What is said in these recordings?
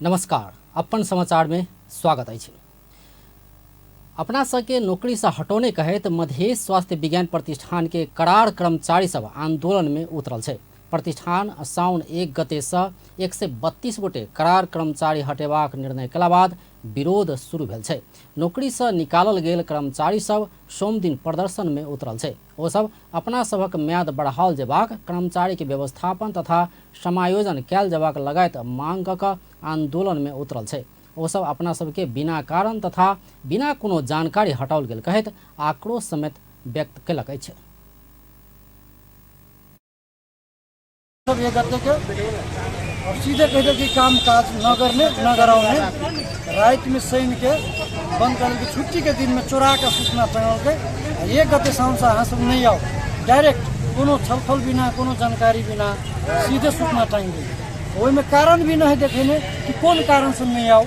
नमस्कार, अपन समाचार में स्वागत है। अपना सबके नौकरी से हटौने कहैत मधेश स्वास्थ्य विज्ञान प्रतिष्ठान के करार कर्मचारी सब आंदोलन में उतरल है। प्रतिष्ठान साउन 1 गते से 132 गोटे करार कर्मचारी हटेबाक निर्णय कला बाद विरोध शुरू भेल छै। नौकरी से निकालल गेल कर्मचारी सब सोम दिन प्रदर्शन में उतरल छै। ओ सब अपना सबक म्याद बढ़ाओल जेबाक, कर्मचारी के व्यवस्थापन तथा समायोजन कैल जेबाक लगायत मांग क आंदोलन में उतरल छै। ओ सब अपना सबके बिना कारण तथा बिना कोनो जानकारी हटाओल गेल कहैत आक्रोश समेत व्यक्त कयलक अछि। सब ये करते के और सीधे कहते कि काम काज न करने न कराने, रात में सैन के बंद कर के छुट्टी के दिन में चोरा के सूचना चैनल के ये गते साउंड से हाँ सब नहीं आओ, डायरेक्ट कोनो छलफल बिना कोनो जानकारी बिना सीधे सूचना टाइम वो में कारण भी नहीं देखेने कि कौन कारण से नहीं आओ,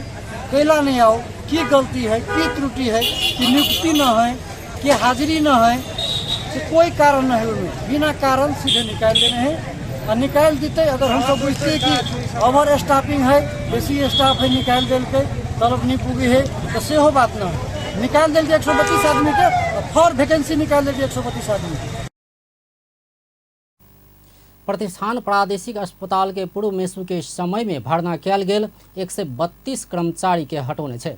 कैला नहीं आओ, की गलती है, की त्रुटि है, कि नियुक्ति न है, कि हाजिरी न है, तो कोई कारण नहीं है। उनमें बिना कारण सीधे निकाल देने हैं और निकाल देते। अगर हम सब बुझते कि ओवर स्टाफिंग है, बेसी स्टाफ है, निकाल दिल के तलब नहीं पूगी है, तो से हो बात न है। निकाल दिल 132 आदमी के फॉर वैकेंसी निकाल दिल 132 आदमी के। प्रतिष्ठान प्रादेशिक अस्पताल के पूर्व मेसू के समय में भर्ना कयल गेल 132 कर्मचारी के हटौने छै।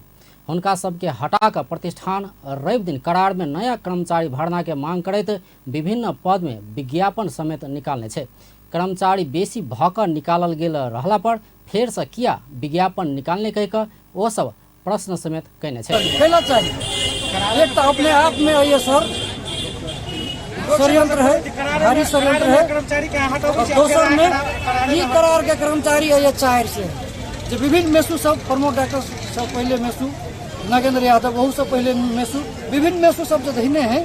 हुनका सबके हटा कर प्रतिष्ठान रवि दिन करार में नया कर्मचारी भर्ना के मांग करैत विभिन्न पद में विज्ञापन समेत निकालने छै। कर्मचारी बेसी भकर निकालल गेल रहला पर फेर से किया विज्ञापन निकालने कह कर वो सब प्रश्न समेत कहने छै। एक तो अपने आप में ये सर षड्यंत्र है, भारी षड्यंत्र है। और दोसर में ये करार के कर्मचारी है ये 4 से जो विभिन्न मेसू सब प्रमोद डॉक्टर सब पहले मेसू नागेंद्र यादव वह सब पहले मेसू विभिन्न मेसू सब जो धीने हैं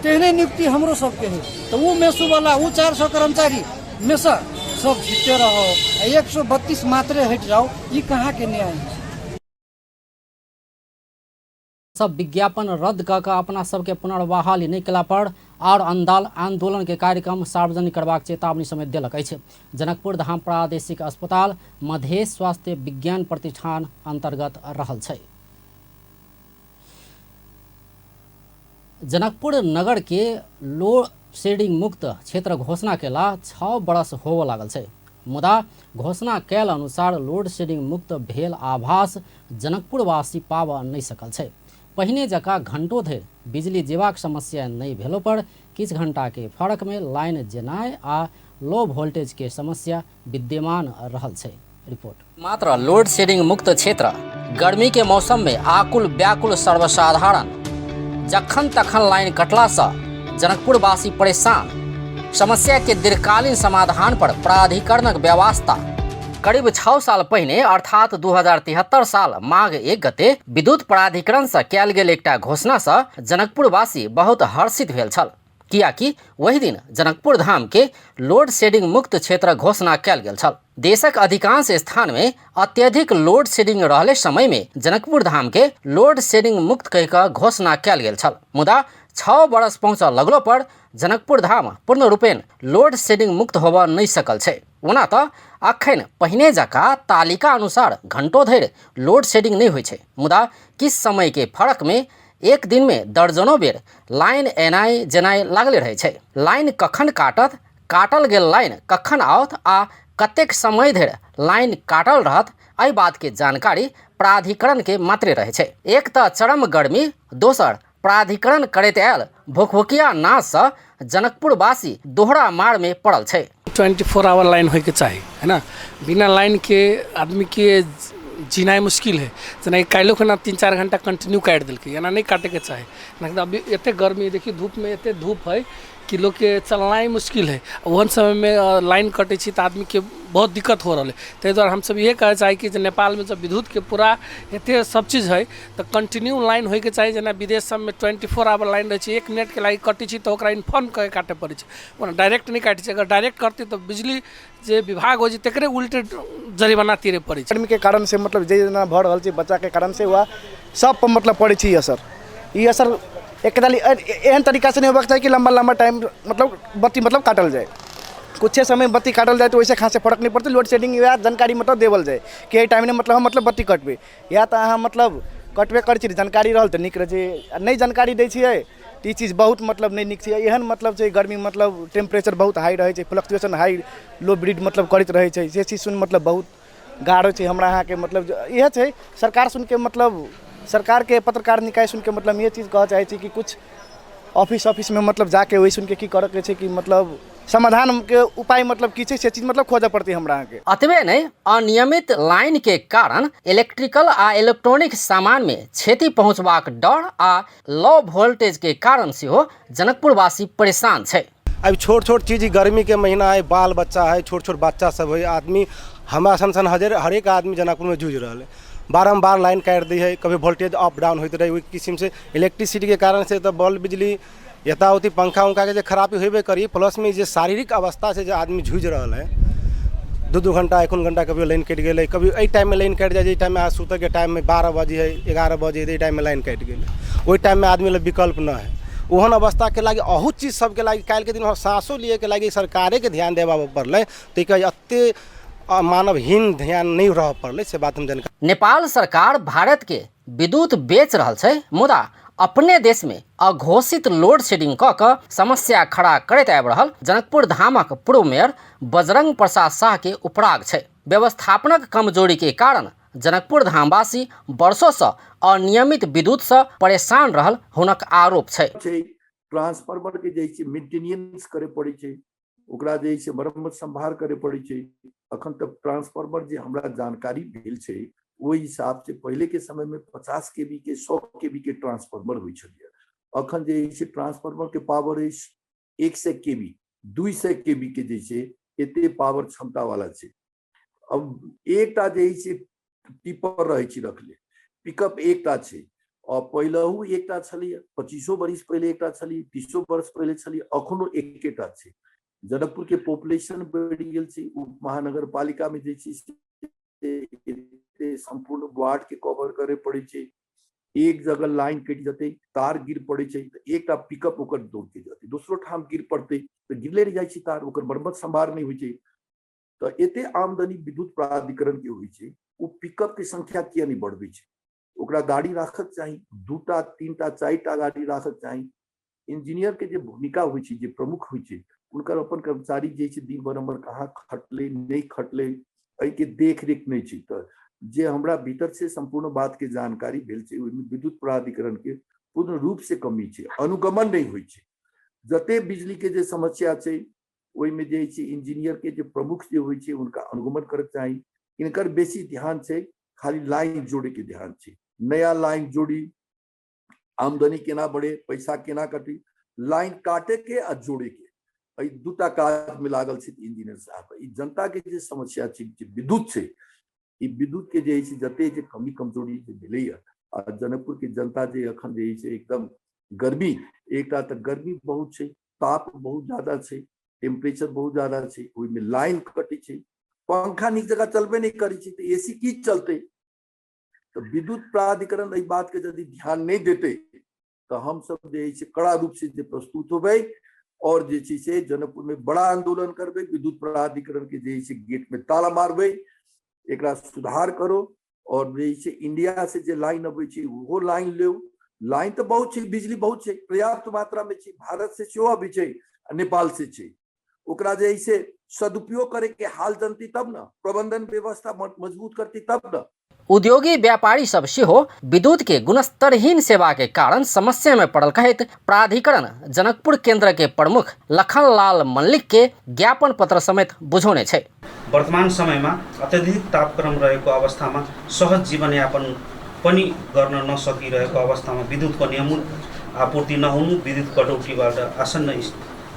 तेहने नियुक्ति हमरो सबके है। तो वो मेसू वाला वो 400 कर्मचारी में से सब जीते रहो, 132 मात्रे हट जाओ, ये कहाँ के न्याय है। सब विज्ञापन रद्द कर अपना सबके पुनर्बहाली नहीं कला पर और आंदोलन के कार्यक्रम सार्वजनिक करबाक चेतावनी समेत दिलक अछि। जनकपुर धाम प्रादेशिक अस्पताल मधेश स्वास्थ्य विज्ञान प्रतिष्ठान अंतर्गत रहल छै। जनकपुर नगर के लोड शेडिंग मुक्त क्षेत्र घोषणा केला 6 बरस होबे लागल छै। मुदा घोषणा कैल अनुसार लोड शेडिंग मुक्त भेल आभास जनकपुरवासी पाबऽ नहीं सकल छै। पहिने जकाँ घंटों धरि बिजली जेबाक समस्या नहीं भेलो पर किछ घंटा के फरक में लाइन जेनाय आ लो वोल्टेज के समस्या विद्यमान रहल छै। रिपोर्ट। मात्र लोड शेडिंग मुक्त क्षेत्र गर्मी के मौसम में आकुल व्याकुल सर्वसाधारण, जखन तखन लाइन कटला से जनकपुरवासी परेशान। समस्या के दीर्घकालीन समाधान पर प्राधिकरणक व्यवस्था। करीब 6 साल पहिने अर्थात 2073 साल माघ 1 गते विद्युत प्राधिकरण से कयल गेल एकटा घोषणा से जनकपुरवासी बहुत हर्षित भेल छल, कियाकि वही दिन जनकपुर धाम के लोड शेडिंग मुक्त क्षेत्र घोषणा कयल गेल छल। देशक अधिकांश स्थान में अत्यधिक लोड शेडिंग रहले समय में जनकपुर धाम के लोड शेडिंग मुक्त कह कऽ घोषणा कयल गेल छल। मुदा 6 बरस पहुँचऽ लगलो पर जनकपुर धाम पूर्ण रूपेण लोड शेडिंग मुक्त होबऽ नहीं सकल छै। ओना तऽ अखन पहिने जकाँ तालिका अनुसार घंटों धरि लोड शेडिंग नहीं होइ छै। मुदा किछ समय के फरक में एक दिन में दर्जनों बेर लाइन एनाइ जेनाइ लागले रहै छै। लाइन कखन काटत, काटल गेल लाइन कखन आओत आ कतेक समय धरि लाइन काटल रहत, एहि बात के जानकारी प्राधिकरण के मात्रे रहै छै। एक तऽ चरम गर्मी, दोसर प्राधिकरण करैत आयल भुकभुकिया नाद से जनकपुरवासी दोहरा मार में पड़ल छै। 24 आवर लाइन होके चाहिए, है ना। बिना लाइन के आदमी के जीना मुश्किल है। जना कालो खाना 3-4 घंटा कंटिन्यू काट दिल्क, एना नहीं काटे के चाहे। अभी एते गर्मी देखिए, धूप में एते धूप है कि लोग के चलना ही मुश्किल है। वहन समय में लाइन कटे तो आदमी के बहुत दिक्कत हो रहा है। ताहि दुआरे हम सब ये कहे चाहे कि नेपाल में जब विद्युत के पूरा एते सब चीज़ है तो कंटिन्यू लाइन होके चाहिए। जना विदेश सब में 24 आवर लाइन रहे, 1 मिनट के लाइन कटे तो इन्फॉर्म करके काटे पड़े, डायरेक्ट नहीं काटे। अगर डायरेक्ट करते तो बिजली जे विभाग हो तकरे उल्टे जरिमाना तीरे पड़े। गर्मी के कारण से मतलब जेना भऽ रहल छै बच्चा के कारण से हुआ सब पर मतलब पड़े छै असर। ये असर एक एहन तरीका से नहीं होबाक चाहिए कि लंबा लंबा टाइम मतलब बत्ती मतलब काटल जाए। कुछ समय बत्ती काटल जाए तो वैसे खास से फर्क नहीं पड़ता। लोड शेडिंग या जानकारी मतलब देवल जाए कि एहि टाइम में मतलब हम मतलब बत्ती कटबे या तो अहाँ मतलब कटबे कर छी जानकारी रहल तो निक रहे, नहीं जानकारी दै छियै तो ई चीज बहुत मतलब नहीं निक छै। एहन मतलब छै गर्मी मतलब टेम्परेचर बहुत हाई रहे छै, फ्लक्चुएशन हाई लो ब्रीड मतलब करैत रहे छै, से चीज सुन मतलब बहुत गाढ़ो छै हमरा अहाँ के। मतलब यह छै सरकार सुन के मतलब सरकार के पत्रकार निकाय सुन के मतलब ये चीज कह चाहे छी कि कुछ ऑफिस में मतलब जाके वही सुन के की करे के छै कि मतलब समाधान के उपाय मतलब की छै से चीज मतलब खोजे पड़ती हमरा अहाँ के। अतबे नहीं, अनियमित लाइन के कारण इलेक्ट्रिकल आ इलेक्ट्रॉनिक सामान में क्षति पहुंचबाक डर आ लो वोल्टेज के कारण सेहो जनकपुरवासी परेशान छै। अब छोट छोट चीज, गर्मी के महीना है, बाल बच्चा है, छोट छोट बच्चा सब है, आदमी हमारा सन हरेक आदमी जनकपुर में जूझ रहा है। बारम्बार लाइन काट दी है, कभी वोल्टेज अप डाउन होते रहे, किस्म से इलेक्ट्रिसिटी के कारण से तो बल्ब बिजली यथावती पंखा उंखा के जो खराबी होबे करी, प्लस में जो शारीरिक अवस्था से जो आदमी जूझ रहा है, 2-2 घंटा 1 घंटा कभी लाइन कट गए, कभी एहि टाइम में लाइन कट जाए, टाइम में आज सुते के टाइम में 12 बजे है 11 बजे है, टाइम में लाइन कट गए, वही टाइम में आदमी विकल्प न है। ओहन अवस्था के लगे बहुत चीज सबके लगे काल के दिन सांसों लिए के लगे सरकारे के ध्यान देवा पड़े, तो अत्ते मानवहीन ध्यान नहीं रह पड़े से बात हम जानकारी। नेपाल सरकार भारत के विद्युत बेच रहल छै, मुदा अपने देश में अघोषित लोड शेडिंग क के समस्या खड़ा करैत आबि रहल जनकपुर धामक पूर्व मेयर बजरंग प्रसाद शाह के उपराग छै। व्यवस्थापनक कमजोरी के कारण जनकपुर धामवासी वर्षों से अनियमित विद्युत से परेशान रहल हुनक आरोप छै। ट्रांसफार्मर के जे मेंटेनेंस करे पड़े छै, ओकरा जे मरम्मत संभाल करे पड़े छै। अखन तक ट्रांसफार्मर जे हमरा जानकारी भेल छै ओहि हिसाब से पहले के समय में 50 केवी के 100 केवी के ट्रांसफार्मर होइ छलिए। अखन जे ट्रांसफार्मर के पावर 100 केवी 200 केवी के जे एते पावर क्षमता वाला छै। अब एकटा जे टिपर रहे छी रखले, पिकअप एकटा छै और पहिलहु एकटा छलिए, 25 वर्ष पहले एकटा छलिए, 30 वर्ष पहले छलिए, अखनो एकेटा छै। जनकपुर के पॉपुलेशन बढ़ गेल छै, उप महानगर पालिका में जे संपूर्ण वार्ड के कवर करे पड़े छै। एक जगह लाइन कट जते, तार गिर पड़े छै तो एकटा पिकअप ओकर दौड़ के जते, दूसरो ठाम गिर पड़ते तो गिरले रह जाय छै तार, ओकर मरम्मत संभाल नहीं होइ छै। तो एते आमदनी विद्युत प्राधिकरण के होइ छै, वो पिकअप के संख्या किया नहीं बढ़बे छै। ओकरा गाड़ी राखक चाही, 2टा 3टा 4टा गाड़ी राखक चाही। इंजीनियर के जे भूमिका होइ छै, जे प्रमुख होइ छै, उनकर अपन कर्मचारी जे दिन बराबर कहाँ खटले नहीं खटले एहि के देख रेख नहीं छै। तो जे हमरा भीतर से संपूर्ण बात के जानकारी भेल छै, विद्युत प्राधिकरण के पूर्ण रूप से कमी छै, अनुगमन नहीं होइ छै। जते बिजली के जे समस्या छै ओहि में जे इंजीनियर के जे प्रमुख जे होइ छै उनका अनुगमन करक चाही। इनकर बेसी ध्यान छै खाली लाइन जोड़े के ध्यान छै, नया लाइन जोड़ी, आमदनी केना बढ़े, पैसा केना कटी, लाइन काटे के आ जोड़े के, एहि 2टा काज में लागल छै इंजीनियर साहब। ई जनता के जे समस्या छै विद्युत छै, ई विद्युत के जे जते जे कमी कमजोरी जे मिलैया आ जनकपुर के जनता जे अखन जे एकदम गर्मी, एकटा तो गर्मी बहुत छै, ताप बहुत ज्यादा छै, टेम्परेचर बहुत ज्यादा छै, ओहि में लाइन कटे छै, पंखा नीक जगह चलबे नहीं करै छै, तो एसी की चलते। तो विद्युत प्राधिकरण एहि बात के यदि ध्यान नहीं देते तो हम सब जे कड़ा रूप से प्रस्तुत होबे और जे जनकपुर में बड़ा आंदोलन करबे, विद्युत प्राधिकरण के जे गेट में ताला मारबे, एकरा सुधार करो। और जे इंडिया से जे लाइन अबै छै वो लाइन लो, लाइन तो बहुत छै, बिजली बहुत छै, पर्याप्त मात्रा में छै, भारत से सेहो अबै छै, नेपाल से छै, ओकरा जे सदुपयोग करे के हाल जनती तब न, प्रबंधन व्यवस्था मजबूत करती तब न। उद्योगी व्यापारी सब सेहो विद्युत के गुणस्तरहीन सेवा के कारण समस्या में पड़ल कहैत प्राधिकरण जनकपुर केंद्र के प्रमुख लखनलाल मल्लिक के ज्ञापन पत्र समेत बुझौने छै। वर्तमान समय में अत्यधिक तापक्रम रहेको अवस्था में सहज जीवनयापन पनि गर्न नसकिरहेको अवस्था में विद्युत को नियमित आपूर्ति नहुनु, विद्युत कटौतीबाट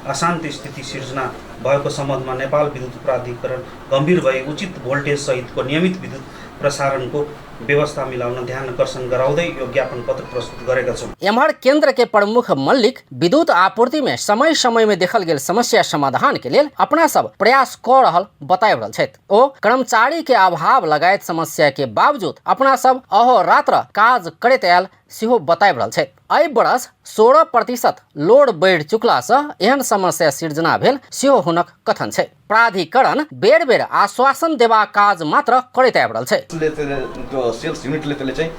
अशान्ति स्थिति सिर्जना भएको सम्बन्धमा नेपाल विद्युत प्राधिकरण गम्भीर भई उचित भोल्टेज सहितको नियमित विद्युत प्रसारणको व्यवस्था मिलाउन ध्यान आकर्षण गराउँदै यो ज्ञापन पत्र प्रस्तुत गरेका छौं। एम्हर केंद्र के प्रमुख मल्लिक विद्युत आपूर्ति में समय समय में देखल गेल समस्या समाधान के लेल अपना सब प्रयास क रहल बताबि रहल छथि। ओ कर्मचारी के अभाव लगायत समस्या के बावजूद अपना सब अहोरात्र काज करैत आयल सेहो बताइब रहल छै। एहि बरस 16% लोड बढ़ि चुकला सँ एहन समस्या सिर्जना भेल सेहो हुनक कथन छै। प्राधिकरण बेर बेर आश्वासन देबा काज मात्र करैत आबि रहल छै। त्यो सेल्स युनिटले त्यसले चाहिँ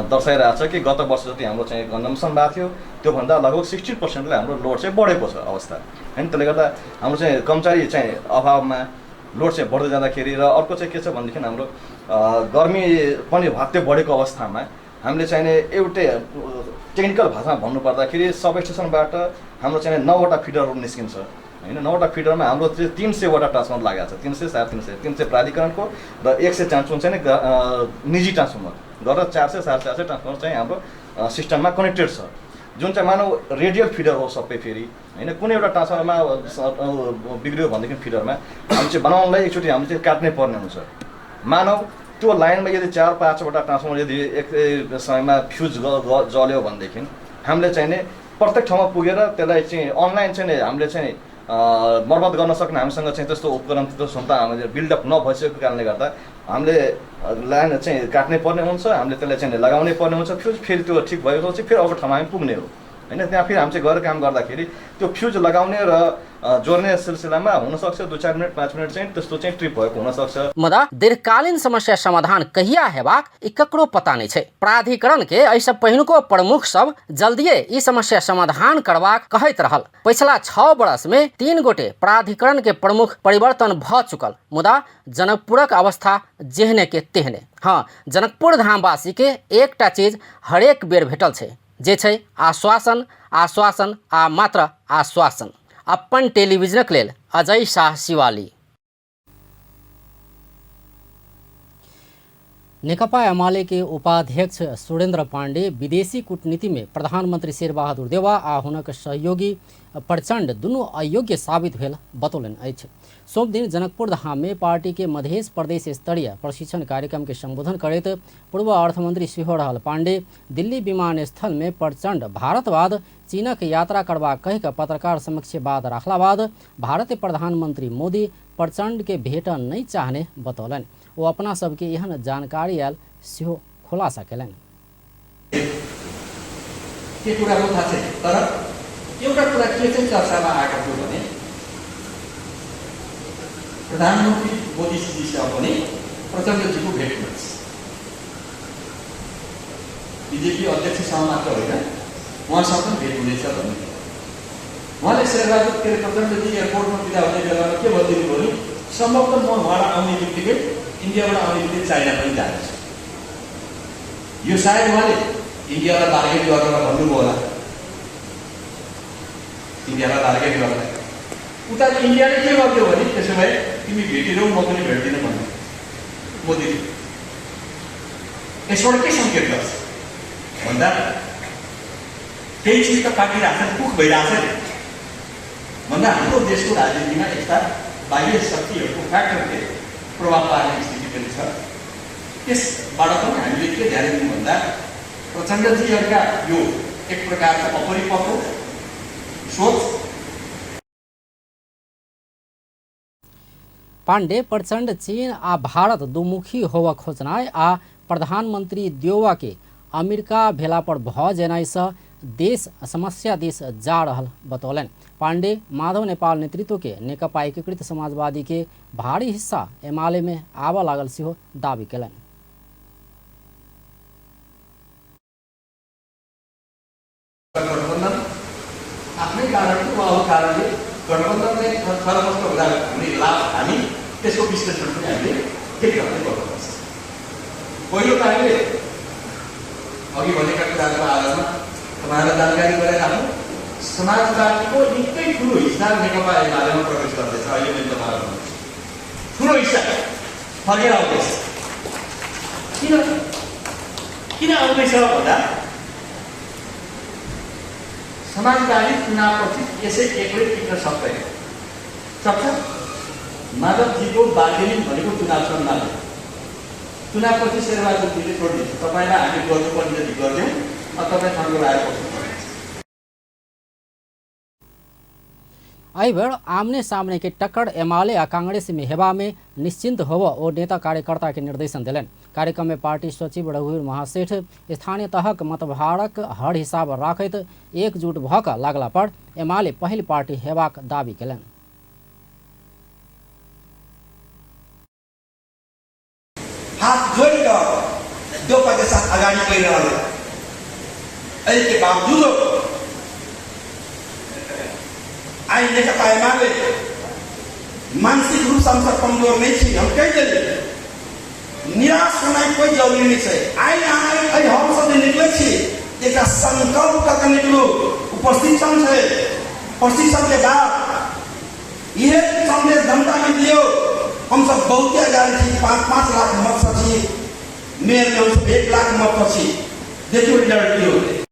दर्शाइरहेको छ कि गत वर्ष जति हाम्रो चाहिँ कन्जम्सन भएको थियो त्योभन्दा लगभग 60%ले हाम्रो लोड चाहिँ बढेको छ अवस्था हैन। त्यसले गर्दा हाम्रो चाहिँ कर्मचारी चाहिँ अभावमा लोड चाहिँ बढ्दै जाँदाखेरि र अर्को चाहिँ के छ भनेदेखि हाम्रो गर्मी पनि भत्ते बढेको अवस्थामा हामीले चाहिँ एउटै टेक्निकल भाषामा भन्नुपर्दाखेरि सब स्टेसनबाट हाम्रो चाहिँ 9वटा फिडरहरू निस्किन्छ हैन। 9वटा फिडरमा हाम्रो चाहिँ 300वटा ट्रान्सफर्मर लागेको छ, 300 350 300 प्राधिकरणको र 100 ट्रान्सफर्मर चाहिँ निजी ट्रान्सफर्मर गरेर 400 450 ट्रान्सफर्मर चाहिँ हाम्रो सिस्टममा कनेक्टेड छ, जुन चाहिँ मानव रेडियल फिडर हो सबै फेरि हैन। कुनै एउटा ट्रान्सफर्मरमा बिग्रियो भनेदेखि फिडरमा हामी चाहिँ बनाउनलाई एकचोटि हामीले चाहिँ काट्नै पर्ने हुन्छ। मानव त्यो लाइनमा यदि 4-5वटा ट्रान्सफर्मर यदि एक समयमा फ्युज जल्यो भनेदेखि हामीले चाहिँ नि प्रत्येक ठाउँमा पुगेर त्यसलाई चाहिँ अनलाइन चाहिँ हामीले चाहिँ मर्मत गर्न सक्ने हामीसँग चाहिँ त्यस्तो उपकरण त्यस्तो क्षमता हामीले बिल्डअप नभइसकेको कारणले गर्दा हामीले लाइन चाहिँ काट्नै पर्ने हुन्छ, हामीले त्यसलाई चाहिँ लगाउनै पर्ने हुन्छ फ्युज। फेरि त्यो ठिक भएपछि फेरि अर्को ठाउँमा हामी पुग्ने हो हैन। त्यहाँ फेरि हामी चाहिँ गएर काम गर्दाखेरि त्यो फ्युज लगाउने र जोड्ने सिलसिलामा हुनसक्छ 2-4 मिनट 5 मिनट चाहिँ त्यस्तो चाहिँ ट्रिप भएको हुनसक्छ। मुदा दीर्घकालीन समस्या समाधान कहिया हेबाक ई ककरो पता नहीं छै। प्राधिकरण के ऐसा पहिनुको प्रमुख सब जल्दिए ई समस्या समाधान करबाक कहैत रहल। पिछला 6 वर्ष में 3 गोटे प्राधिकरण के प्रमुख परिवर्तन भ चुकल, मुदा जनकपुरक अवस्था जेहने के तेहने। हाँ, जनकपुर धामवासी के एकटा चीज हरेक बेर भेटल छै, जे छै आश्वासन आश्वासन आ मात्र आश्वासन। अपन टेलिभिजनक लेल अजय शाह शिवाली। नेकपा एमाले के उपाध्यक्ष सुरेंद्र पांडे विदेशी कूटनीति में प्रधानमंत्री शेरबहादुर देवा आ हुनक सहयोगी प्रचंड दुनू अयोग्य साबित भेल बतौलन अछि। सोम दिन जनकपुर धाम में पार्टी के मध्य प्रदेश स्तरीय प्रशिक्षण कार्यक्रम के संबोधन करते पूर्व अर्थमंत्री सेहो रहल पांडे दिल्ली विमानस्थल में प्रचंड भारतवाद चीनक यात्रा करबा कहि के पत्रकार समक्ष बात रखला बाद भारतीय प्रधानमंत्री मोदी प्रचंड के भेट नहीं चाहने बतौलन। वो अपना सबके एहन जानकारी आयल सेहो खुलासा कयलनि। के कुराको थाहा छैन, तर एउटा कुरा के चाहिँ चर्चामा आएको थियो भने प्रधानमन्त्री मोदीजीसँग पनि प्रचण्डजीको भेट हुन्छ। बिजेपी अध्यक्षसँग मात्र होइन, उहाँसँग पनि भेट हुनेछ भन्ने। उहाँले शेरबहादुर के प्रचण्डजी एयरपोर्टमा बिदा हुने बेलामा के भनिदिनु भने सम्भवतः म उहाँलाई आउने बित्तिकै इन्डियाबाट आउने बित्तिकै चाइना पनि जानेछु। यो सायद उहाँले इन्डियालाई टार्गेट गरेर भन्नुभयो होला, इन्डियालाई टार्गेट गरेर। उता इन्डियाले के गर्थ्यो भने त्यसो भए तिमी भेटिरहौ म पनि भेट्दिनँ भन्नु मोदीले। यसबाट के सङ्केत गर्छ भन्दा केही चिज त पाकिरहेको छ, दुःख भइरहेको छ नि भन्दा हाम्रो देशको राजनीतिमा यस्ता बाह्य शक्तिहरूको फ्याक्टरले प्रभाव पार्ने स्थिति पनि छ। यसबाट पनि हामीले के ध्यान दिनु भन्दा प्रचण्डजीहरूका यो एक प्रकारको अपरिपक्व सोच। पांडे प्रचंड चीन आ भारत दुमुखी होवा खोजनाय आ प्रधानमंत्री देवा के अमेरिका भेला पर भ जेनाय सँ देश समस्या देश जा रहल बतौलन। पांडे माधव नेपाल नेतृत्व के नेकपा एकीकृत समाजवादी के भारी हिस्सा एमाले में आवा लागल सेहो दावी कयलनि। गठबन्धन आफ्नै कारणले वा अरू कारणले गठबन्धन चाहिँ छलफल हुँदा हुने लाभ हामी त्यसको विश्लेषण पनि हामीले के गर्दै गर्नुपर्छ। पहिलो त हामीले अघि भनेका कुराको आधारमा तपाईँहरूलाई जानकारी गराइराख्नु, समाजवादीको निकै ठुलो हिस्सा नेकपा एमालेमा प्रवेश गर्दैछ। अहिले पनि तपाईँहरू ठुलो हिस्सा फर्केर आउँदैछ। किन आउँदैछ भन्दा समाजवादी चुनावपछि यसै एक्लै टिक्न सक्दैन। सक्छ माधवजीको बार्गेनिङ भनेको चुनावसँग मात्र, चुनावपछि शेरबहादुरजीले छोडिदिन्छ, तपाईँलाई हामी गर्नुपर्ने जति गरिदिउँ, तपाईँ ठाउँको आएर बस्नुपर्ने। एहि बेर आमने सामने के टक्कर एमाले आ कांग्रेस में हेबा में निश्चिंत होव और नेता कार्यकर्ता के निर्देशन दिलन। कार्यक्रम में पार्टी सचिव रघुवीर महासेठ स्थानीय तहक मतभारक हर हिसाब राखैत एकजुट भऽ कऽ लागला पर एमाले पहिल पार्टी हेबाक दावी केलनि। हाथ जोड़कर दोपहर के साथ अगाड़ी बढ़ रहा है। इसके बावजूद आई नेकपा एमाले मानसिक रूप से हम सब कमजोर नहीं छी। हम कह दिए निराश होना कोई जरूरी नहीं है। आई हम सब निकले छी एक संकल्प करके निकलो। प्रशिक्षण है, प्रशिक्षण के बाद यह संदेश जनता में दियो। हम सब बहुत आगाड़ी छी। 5-5 लाख मत छी। मेयर में हम सब 1 लाख मत छी। देखियो लड़की हो।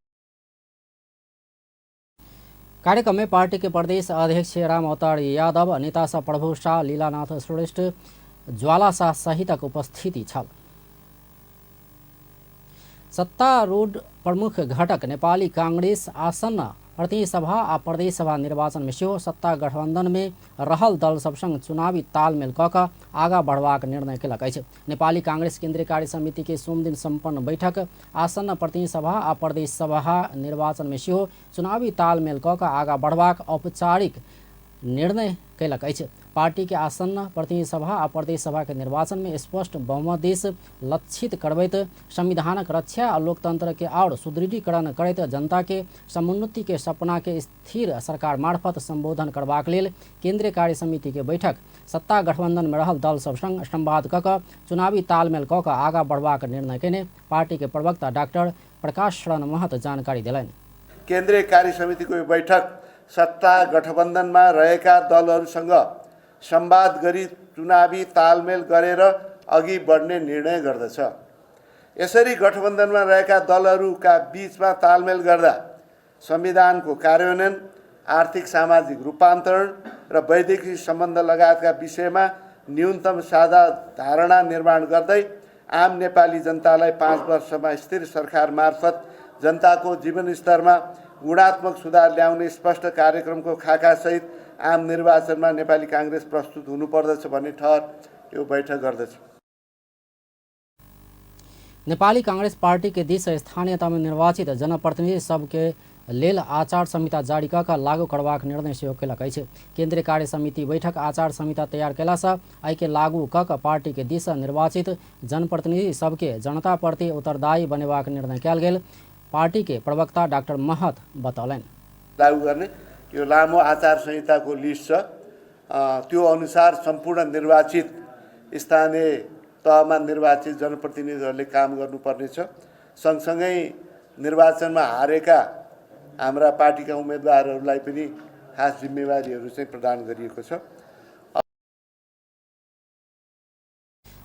कार्यक्रम में पार्टी के प्रदेश अध्यक्ष राम अवतार यादव, नेता सह प्रभु शाह, लीलानाथ श्रेष्ठ, ज्वाला शाह सहितक उपस्थिति छल। सत्तारूढ़ प्रमुख घटक नेपाली कांग्रेस आसन्न प्रतिनिधि सभा आ प्रदेश सभा निर्वाचन में सेहो सत्ता गठबंधन में रहल दल सब संग चुनावी तालमेल कऽ कऽ आगाँ बढ़बाक निर्णय केलक अछि। नेपाली कांग्रेस केंद्रीय कार्य समिति के सोम दिन सम्पन्न बैठक आसन्न प्रतिनिधि सभा आ प्रदेश सभा निर्वाचन में सेहो चुनावी तालमेल कऽ कऽ आगाँ बढ़बाक औपचारिक निर्णय कैलक अछि। पार्टी के आसन्न प्रतिनिधि सभा आ प्रदेश सभा के निर्वाचन में स्पष्ट बहुमत देश लक्षित करबैत संविधानक रक्षा आ लोकतंत्र के और सुदृढ़ीकरण करैत जनता के समुन्नति के सपना के स्थिर सरकार मार्फत संबोधन करबाक लेल केंद्रीय कार्य समिति के बैठक सत्ता गठबंधन में रहल दल सब संग संवाद कऽ कऽ चुनावी तालमेल कऽ कऽ आगाँ बढ़बाक निर्णय केने पार्टी के प्रवक्ता डॉक्टर प्रकाश शरण महत जानकारी दिलैन। केंद्रीय कार्य समिति को बैठक सत्ता गठबंधन में रहेका दलहरूसँग संवाद गरी चुनावी तालमेल गरेर अघि बढ्ने निर्णय गर्दछ। यसरी गठबन्धनमा रहेका दलहरूका बीचमा तालमेल गर्दा संविधानको कार्यान्वयन, आर्थिक सामाजिक रूपान्तरण र वैदेशिक सम्बन्ध लगायतका विषयमा न्यूनतम साझा धारणा निर्माण गर्दै आम नेपाली जनतालाई 5 वर्षमा स्थिर सरकार मार्फत जनताको जीवनस्तरमा गुणात्मक सुधार ल्याउने स्पष्ट कार्यक्रमको खाकासहित आम निर्वाचनमा नेपाली कांग्रेस प्रस्तुत हुनुपर्दछ भन्ने ठहर यो बैठक गर्दछ। नेपाली कांग्रेस पार्टी के दिस स्थानीयता में निर्वाचित जनप्रतिनिधि सबके लेल आचार संहिता जारी कऽ कऽ लागू करबाक निर्णय सेहो केलक अछि। केंद्रीय कार्य समिति बैठक आचार संहिता तैयार केलासँ एहि के लागू कऽ कऽ पार्टी के दिस निर्वाचित जनप्रतिनिधि सबके जनता प्रति उत्तरदायी बनेबाक निर्णय कयल गेल पार्टी के प्रवक्ता डॉक्टर महत बतौलनि। लागू गर्ने यो लामो आचार संहिताको लिस्ट छ। त्यो अनुसार सम्पूर्ण निर्वाचित स्थानीय तहमा निर्वाचित जनप्रतिनिधिहरूले काम गर्नुपर्नेछ। सँगसँगै निर्वाचनमा हारेका हाम्रा पार्टीका उम्मेदवारहरूलाई पनि खास जिम्मेवारीहरू चाहिँ प्रदान गरिएको छ।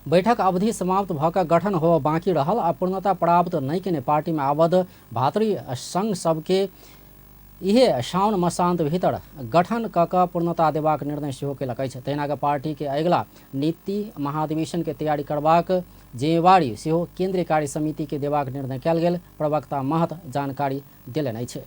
बैठक अवधि समाप्त भऽ कऽ गठन हो बाँकी रहल आ पूर्णता प्राप्त नहीं केने पार्टी में आबद्ध भातृ संघ सबके इहे साउन मसांत भीतर गठन कऽ कऽ पूर्णता देबाक निर्णय सेहो केलक अछि। तहिना पार्टी के अगिला नीति महाधिवेशन के तैयारी करबाक जिम्मेवारी सेहो केंद्रीय कार्य समिति के देबाक निर्णय कयल गेल प्रवक्ता महत जानकारी देलनि अछि।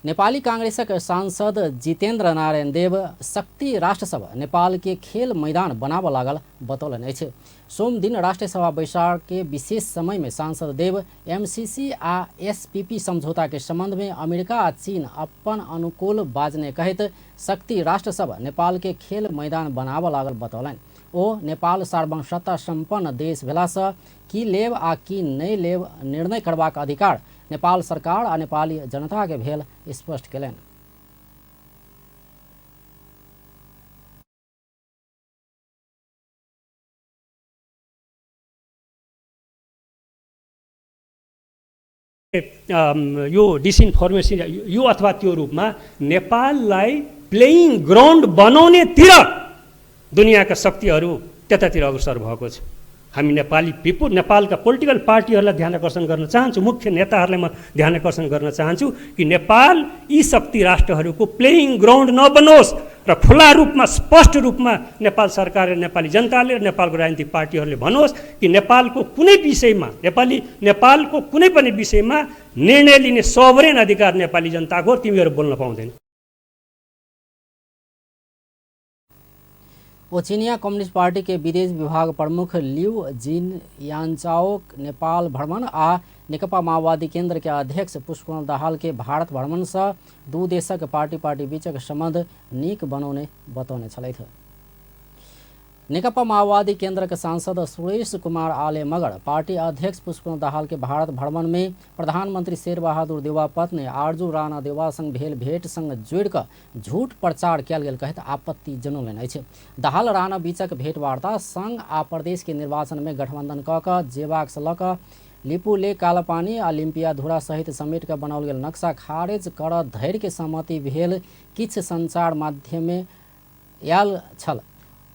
नेपाली कांग्रेसक सांसद जितेन्द्र नारायण देव शक्ति राष्ट्रसभा नेपाल के खेल मैदान बनाबऽ लागल बतौलनि अछि। सोम दिन राष्ट्रीय सभा बैसार के विशेष समय में सांसद देव एमसीसी आ एसपीपी समझौता के संबंध में अमेरिका आ चीन अपन अनुकूल बाजने कहैत शक्ति राष्ट्रसभा नेपाल के खेल मैदान बनाबऽ लागल बतौलनि। ओ नेपाल सार्वभौमसत्ता संपन्न देश भेलासँ की लेब आ की नहि लेब निर्णय करबाक अधिकार नेपाल सरकार आ नेपाली जनता के भेल स्पष्ट केलनि। यो डिसइन्फर्मेसन यो अथवा त्यो रूपमा नेपाललाई प्लेइङ ग्राउन्ड बनाउनेतिर दुनियाँका शक्तिहरू त्यतातिर अग्रसर भएको छ। हामी नेपालका पोलिटिकल पार्टीहरूलाई ध्यान आकर्षण गर्न चाहन्छु, मुख्य नेताहरूलाई म ध्यान आकर्षण गर्न चाहन्छु कि नेपाल यी शक्ति राष्ट्रहरूको प्लेइङ ग्राउन्ड नबनोस् र खुला रूपमा स्पष्ट रूपमा नेपाल सरकार र नेपाली जनताले र नेपालको राजनीतिक पार्टीहरूले भनोस् कि नेपालको कुनै विषयमा नेपालको कुनै पनि विषयमा निर्णय लिने सोभरेन अधिकार नेपाली जनताको, तिमीहरू बोल्न पाउँदैन। ओ चीनिया कम्युनिस्ट पार्टी के विदेश विभाग प्रमुख लिउ जिन यान्चाओक नेपाल भ्रमण आ नेकपा माओवादी केन्द्र के अध्यक्ष पुष्पकमल दाहाल के भारत भ्रमण से दू देशक पार्टी बीचक संबंध नीक बनौने बतौने छलैथ। नेकपा माओवादी केन्द्र के सांसद सुरेश कुमार आले मगर पार्टी अध्यक्ष पुष्पकमल दाहाल के भारत भ्रमण में प्रधानमंत्री शेरबहादुर देउवा पत्नी आरजू राणा देउवा संग भेल भेंट संग जोड़ कर झूठ प्रचार किया गेल कहत आपत्ति जनौलनि अछि। दाहाल राणा बीचक भेंटवार्ता संघ आ प्रदेश के निर्वाचन में गठबंधन क जेबाक से लऽ लिपुले कालापानी आ लिम्पिया धुरा सहित समेट कर बनाओल गेल नक्शा खारिज कर धैर्य के सहमति भेल किछ संचार माध्यम में आयल छल।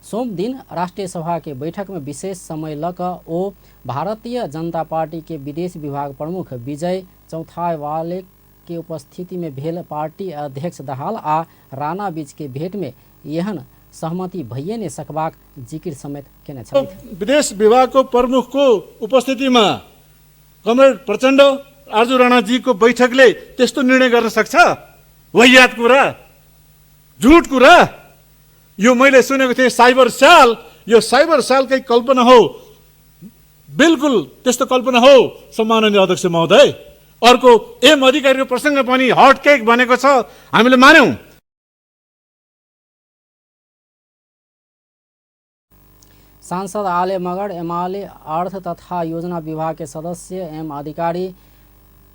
सोम दिन राष्ट्रीय सभा के बैठक में विशेष समय लऽ ओ भारतीय जनता पार्टी के विदेश विभाग प्रमुख विजय चौथाईवाले के उपस्थिति में भेल पार्टी अध्यक्ष दाहाल आ राणा बीच के भेंट में एहन सहमति भइए नै सकबाक जिकिर समेत केने छथि। विदेश विभाग को प्रमुख को उपस्थिति में कमरेड प्रचण्ड आरजू राणा जी को बैठकले त्यस्तो निर्णय गर्न सक्छ? वाहियात कुरा, झुट कुरा। यो मैले सुनेको थिएँ साइबर सेल, यो साइबर सेलकै कल्पना हो, बिल्कुल त्यस्तो कल्पना हो सम्माननीय अध्यक्ष महोदय। अर्को एम अधिकारीको प्रसङ्ग पनि हटकेक बनेको छ, हामीले मान्यौं। सांसद आले मगर एमाले अर्थ तथा योजना विभाग के सदस्य एम अधिकारी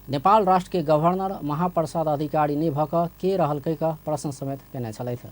नेपाल राष्ट्र के गवर्नर महाप्रसाद अधिकारी नै भक के रहलकै का प्रश्न समेत केने छलैथ।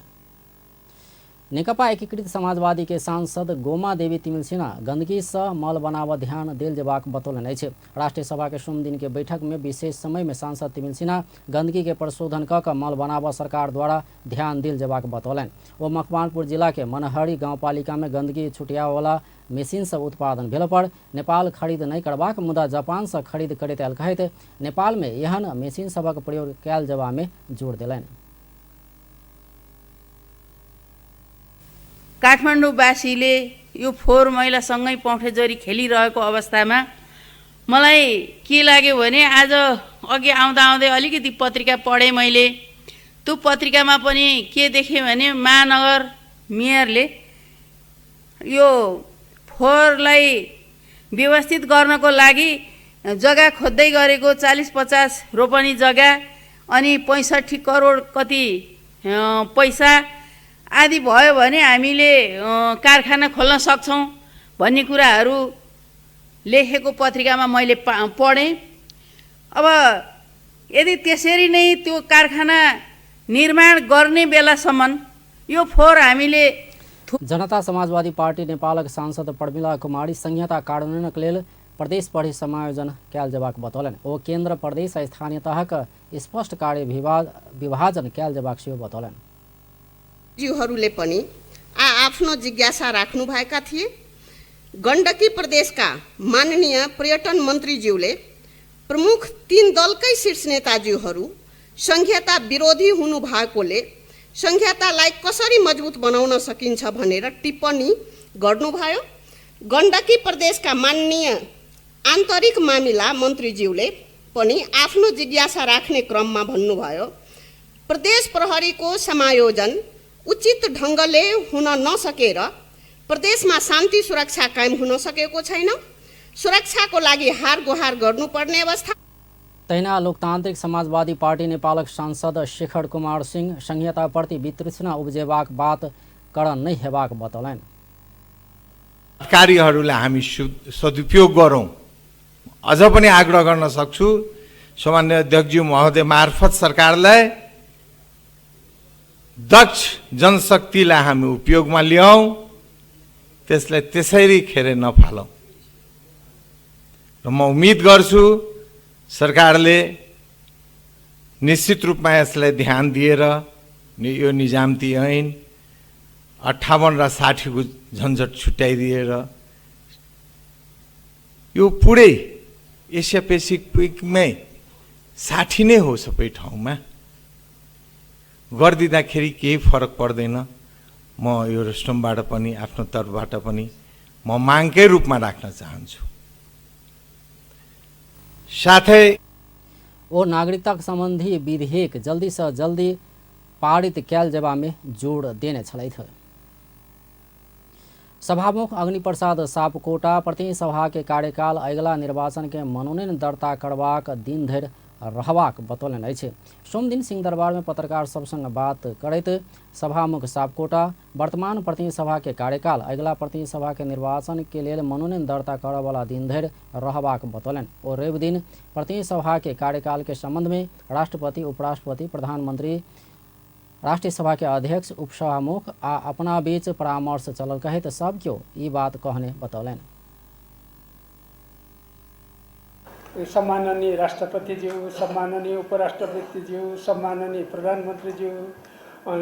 नेकपा एकीकृत समाजवादी के सांसद गोमा देवी तिमिल सिन्हा गंदगी से मल बनाव ध्यान देल जेबाक बतौलनि अछि। राष्ट्रीय सभा के सोम दिन के बैठक में विशेष समय में सांसद तिमिल सिन्हा गंदगी के प्रशोधन क मल बनाव सरकार द्वारा ध्यान देल जेबाक बतौलनि। वो मकवानपुर जिला के मनहरी गाउँपालिका में गंदगी छुटियावला मेसिन से उत्पादन भेल पर नेपाल खरीद नहीं करबाक मुदा जापान से खरीद करैत आयल कहैत नेपाल में एहन मेसिन सबक प्रयोग कयल जेबा में जोड़ देलनि। काठमाडौँवासीले यो फोहोर मैलासँगै पौठेजरी खेलिरहेको अवस्थामा मलाई के लाग्यो भने आज अघि आउँदा आउँदै अलिकति पत्रिका पढेँ मैले। त्यो पत्रिकामा पनि के देखेँ भने महानगर मेयरले यो फोहोरलाई व्यवस्थित गर्नको लागि जग्गा खोज्दै गरेको 40-50 रोपनी जग्गा अनि 65 करोड कति पैसा आदि भयो भने हामीले कारखाना खोल्न सक्छौं भन्ने कुराहरू लेखेको पत्रिकामा मैले पढेँ। अब यदि त्यसरी नै त्यो कारखाना निर्माण गर्ने बेलासम्म यो फोहोर हामीले जनता समाजवादी पार्टी नेपालक सांसद प्रमिला कुमारी संहिता कार्यान्वयनक लेल प्रदेश पढ़ी समायोजन कयल जेबाक बतौलनि। ओ केन्द्र प्रदेश आ स्थानीय तहक स्पष्ट कार्य विभाजन कयल जेबाक सेहो बतौलनि। जीहरूले पनि आफ्नो जिज्ञासा राख्नु भएका थिए। गण्डकी प्रदेशका माननीय पर्यटन मन्त्रीज्यूले प्रमुख 3 दलकै शीर्ष नेताज्यूहरू संहिता विरोधी हुनु भएकोले संहितालाई कसरी मजबुत बनाउन सकिन्छ भनेर टिप्पणी गर्नुभयो। गण्डकी प्रदेशका माननीय आन्तरिक मामिला मन्त्रीज्यूले पनि आफ्नो जिज्ञासा राख्ने क्रममा भन्नुभयो, प्रदेश प्रहरीको समायोजन उचित ढङ्गले हुन नसकेर प्रदेशमा शान्ति सुरक्षा कायम हुन सकेको छैन। सुरक्षाको लागि हार गुहार गर्नुपर्ने अवस्था। तैना लोकतान्त्रिक समाजवादी पार्टी नेपालक सांसद शेखर कुमार सिंह संहिता प्रति वितृष्णा उपजेबाक बात गर्न नै हेबाक बतौलनि। अधिकारीहरूलाई हामी सदुपयोग गरौँ, अझ पनि आग्रह गर्न सक्छु सामान्य अध्यक्षज्यू महोदय मार्फत सरकारलाई दक्ष जनशक्तिलाई हामी उपयोगमा ल्याउँ, त्यसलाई त्यसरी खेर नफालौँ। र म उम्मिद गर्छु सरकारले निश्चित रूपमा यसलाई ध्यान दिएर यो निजामती ऐन 58 र 60 को झन्झट छुट्याइदिएर यो पुरै एसिया पेसिफिकमै 60 नै हो सबै ठाउँमा गरिदिँदाखेरि केही फरक पर्दैन। म यो रेस्टमबाट पनि आफ्नो तर्फबाट पनि म मागकै रूपमा राख्न चाहन्छु। साथै ओ नागरिकता सम्बन्धी विधेयक जल्दी से जल्दी पारित कयल जेबा में जोड़ देने छलैथ। सभामुख अग्निप्रसाद सापकोटा प्रतिनिधि सभा के कार्यकाल अगिला निर्वाचन के मनोनयन दर्ता करबाक दिन धरि रहबाक बतौलनि अछि। सोम दिन सिंहदरबार में पत्रकार सबसंग बात करैत सभामुख सापकोटा वर्तमान प्रतिनिधि सभा के कार्यकाल अगिला प्रतिनिधि सभा के निर्वाचन के लेल मनोनयन दर्ता करय वाला दिन धरि रहबाक बतौलनि। ओ रवि दिन प्रतिनिधि सभा के कार्यकाल के संबंध में राष्ट्रपति, उपराष्ट्रपति, प्रधानमंत्री, राष्ट्रीय सभा के अध्यक्ष, उपसभामुख आ अपना बीच परामर्श चलल कहैत सब क्यों ई बात कहने बतौलनि। सम्माननीय राष्ट्रपतिज्यू, सम्माननीय उपराष्ट्रपतिज्यू, सम्माननीय प्रधानमन्त्रीज्यू,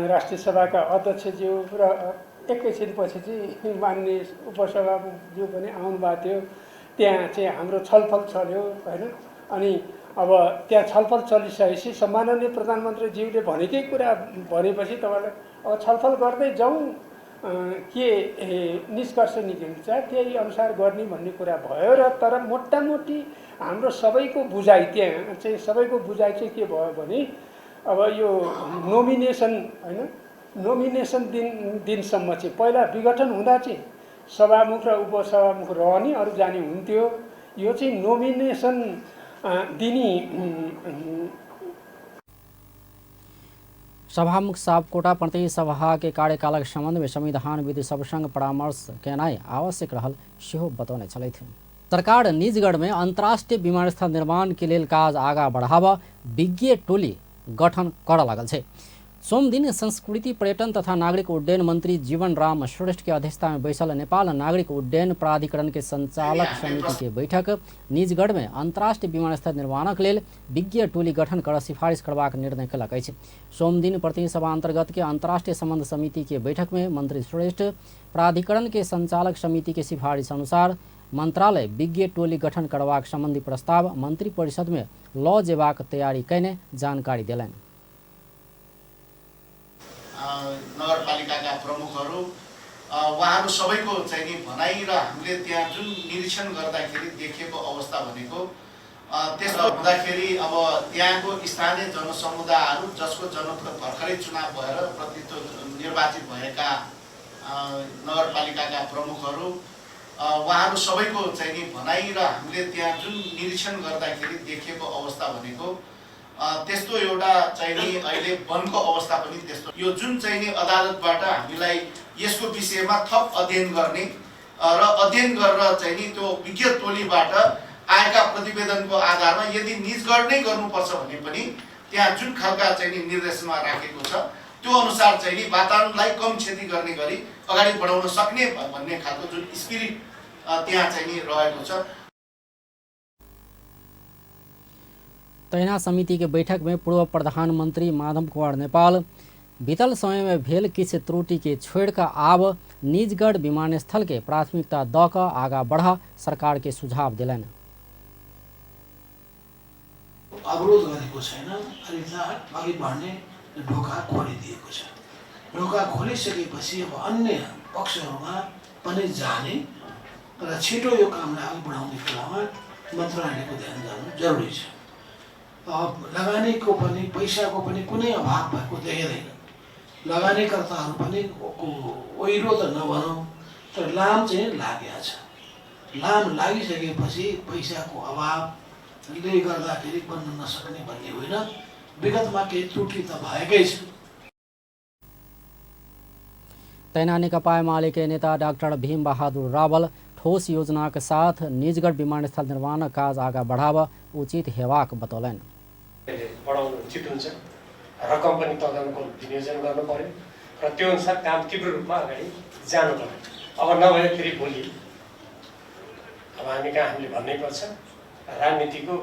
राष्ट्रिय सभाका अध्यक्षज्यू र एकैछिनपछि चाहिँ माननीय उपसभामुखज्यू पनि आउनुभएको थियो। त्यहाँ चाहिँ हाम्रो छलफल चल्यो होइन। अनि अब त्यहाँ छलफल चलिसकेपछि सम्माननीय प्रधानमन्त्रीज्यूले भनेकै कुरा भनेपछि तपाईँलाई अब छलफल गर्दै जाउँ, के निष्कर्ष निस्किन्छ त्यही अनुसार गर्ने भन्ने कुरा भयो। र तर मोटामोटी हाम्रो सबैको बुझाइ त्यहाँ चाहिँ सबैको बुझाइ चाहिँ के भयो भने अब यो नोमिनेसन होइन, नोमिनेसन दिनसम्म चाहिँ पहिला विघटन हुँदा चाहिँ सभामुख र उपसभामुख रहने, अरू जाने हुन्थ्यो। यो चाहिँ नोमिनेसन दिने सभामुख सापकोटा प्रतिनिधि सभा के कार्यकालक संबंध में संविधान विधि सबसंग परामर्श केनाई आवश्यक रहल सेहो बतौने छलथि। सरकार निजगढ़ में अंतर्राष्ट्रीय विमानस्थल निर्माण के लेल काज आगा बढ़ावा विज्ञ टोली गठन कर लागल छै। सोम दिन संस्कृति, पर्यटन तथा नागरिक उड्डयन मंत्री जीवन राम श्रेष्ठ के अध्यक्षता में बैसल नेपाल नागरिक उड्डयन प्राधिकरण के संचालक समिति के बैठक निजगढ़ में अंतर्राष्ट्रीय विमानस्थल निर्माणक लेल विज्ञ टोली गठन कर सिफारिश करबाक निर्णय कलक अछि। सोम दिन प्रतिनिधि सभा अंतर्गत के अंतर्राष्ट्रीय संबंध समिति के बैठक में मंत्री श्रेष्ठ प्राधिकरण के संचालक समिति के सिफारिश अनुसार मंत्रालय विज्ञ टोली गठन करबाक संबंधी प्रस्ताव मंत्री परिषद में ल जेबाक तैयारी कैने जानकारी दिलनि। नगरपालिकाका प्रमुखहरू उहाँहरू सबैको चाहिँ नि भनाइ र हामीले त्यहाँ जुन निरीक्षण गर्दाखेरि देखिएको अवस्था भनेको त्यसो हुँदाखेरि अब त्यहाँको स्थानीय जनसमुदायहरू जसको जनमत भर्खरै चुनाव भएर प्रतिनिधित्व निर्वाचित भएका नगरपालिकाका प्रमुखहरू उहाँहरू सबैको चाहिँ नि भनाइ र हामीले त्यहाँ जुन निरीक्षण गर्दाखेरि देखिएको अवस्था भनेको त्यस्तो एउटा चाहिँ नि अहिले वनको अवस्था पनि त्यस्तो। यो जुन चाहिँ नि अदालतबाट हामीलाई यसको विषयमा थप अध्ययन गर्ने र अध्ययन गरेर चाहिँ नि त्यो विज्ञ टोलीबाट आएका प्रतिवेदनको आधारमा यदि निजगढ नै गर्नुपर्छ भने पनि त्यहाँ जुन खालका चाहिँ नि निर्देशनमा राखेको छ त्यो अनुसार चाहिँ नि वातावरणलाई कम क्षति गर्ने गरी अगाडि बढाउन सक्ने भन्ने खालको जुन स्पिरिट त्यहाँ चाहिँ नि रहेको छ। तैना समिति के बैठक में पूर्व प्रधानमंत्री माधव कुमार नेपाल बीतल समय में भेल किछ त्रुटि के छोड़ कर आब निजगढ़ विमानस्थल के प्राथमिकता द क आगा बढ़ा सरकार के सुझाव दिलनि। अवरोध गरेको छैन, अघि बढ्ने ढोका खोलिदिएको छ। ढोका खोलिसकेपछि अब अन्य पक्षहरूमा पनि जाने र छिटो यो कामलाई अघि बढाउने कुरामा मन्त्रालयको ध्यान जानु जरुरी छ। लगानीको पनि पैसाको पनि कुनै अभाव भएको देखिँदैन। लगानीकर्ताहरू पनि ओहिरो त नभनौँ तर लाम चाहिँ लागेको छ। लाम लागिसकेपछि पैसाको अभावले गर्दाखेरि बन्न नसक्ने भन्ने होइन, विगतमा केही त्रुटि त भएकै छ। तैना नेकपा एमाले के नेता डॉक्टर भीम बहादुर रावल ठोस योजना के साथ निजगढ़ विमानस्थल निर्माण काज आगा बढ़ावा उचित हेबाक बतौलनि। बढाउनु उचित हुन्छ, रकम पनि तदनुकूल विनियोजन गर्नु पर्यो र त्यो अनुसार काम तीव्र रूपमा अगाडि जानु पर्यो। अब नभए फेरि भोलि अब हामी कहाँ हामीले भन्नै पर्छ राजनीतिको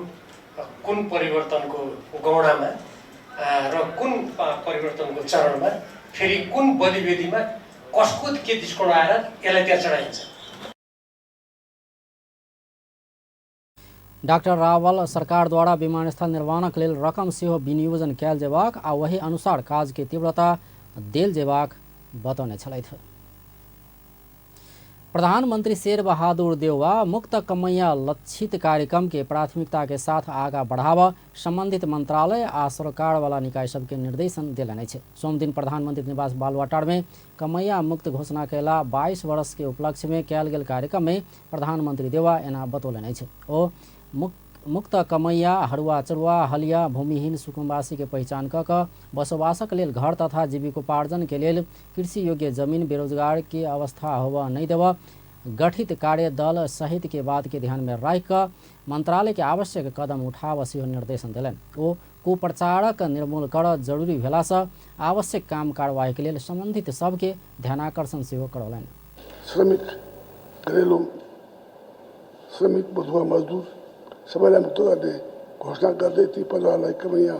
कुन परिवर्तनको गौडामा र कुन परिवर्तनको चरणमा फेरि कुन गतिविधिमा कसको के दृष्टिकोण आएर यसलाई त्यहाँ चढाइन्छ। डॉक्टर रावल सरकार द्वारा विमानस्थल निर्माणक लेल रकम सेहो विनियोजन कयल जेबाक आ वही अनुसार काज के तीव्रता देल जेबाक बतौने छलथि। प्रधानमंत्री शेर बहादुर देउवा मुक्त कमैया लक्षित कार्यक्रम के प्राथमिकता के साथ आगा बढ़ावा संबंधित मंत्रालय आ सरकार वाला निकाय सबके निर्देशन दिलने छे। सोम दिन प्रधानमंत्री निवास बालुवाटार में कमैया मुक्त घोषणा कैला 22 वर्ष के उपलक्ष्य में कैल गेल कार्यक्रम में प्रधानमंत्री देउवा एना बतौलने छे। ओ मुक्त कमैया हरुआ चरुआ हलिया भूमिहीन सुकुम्बासी के पहचान क बसोबासक लेल घर तथा जीविकोपार्जन के लेल कृषि योग्य जमीन बेरोजगार के अवस्था होवा नहीं देव गठित कार्य दल सहित के बात के ध्यान में रख कर मंत्रालय के आवश्यक कदम उठाव सेहो निर्देशन दिलन। ओ कुप्रचारक निर्मूल कर जरूरी भेला से आवश्यक काम कार्यवाही के लिए संबंधित सबके ध्यानाकर्षण सेहो करौलन। श्रमिक घरेलु श्रमिक बधुवा मजदूर सबैलाई मुक्त गर्ने घोषणा गर्दै ती परिवारलाई कमैया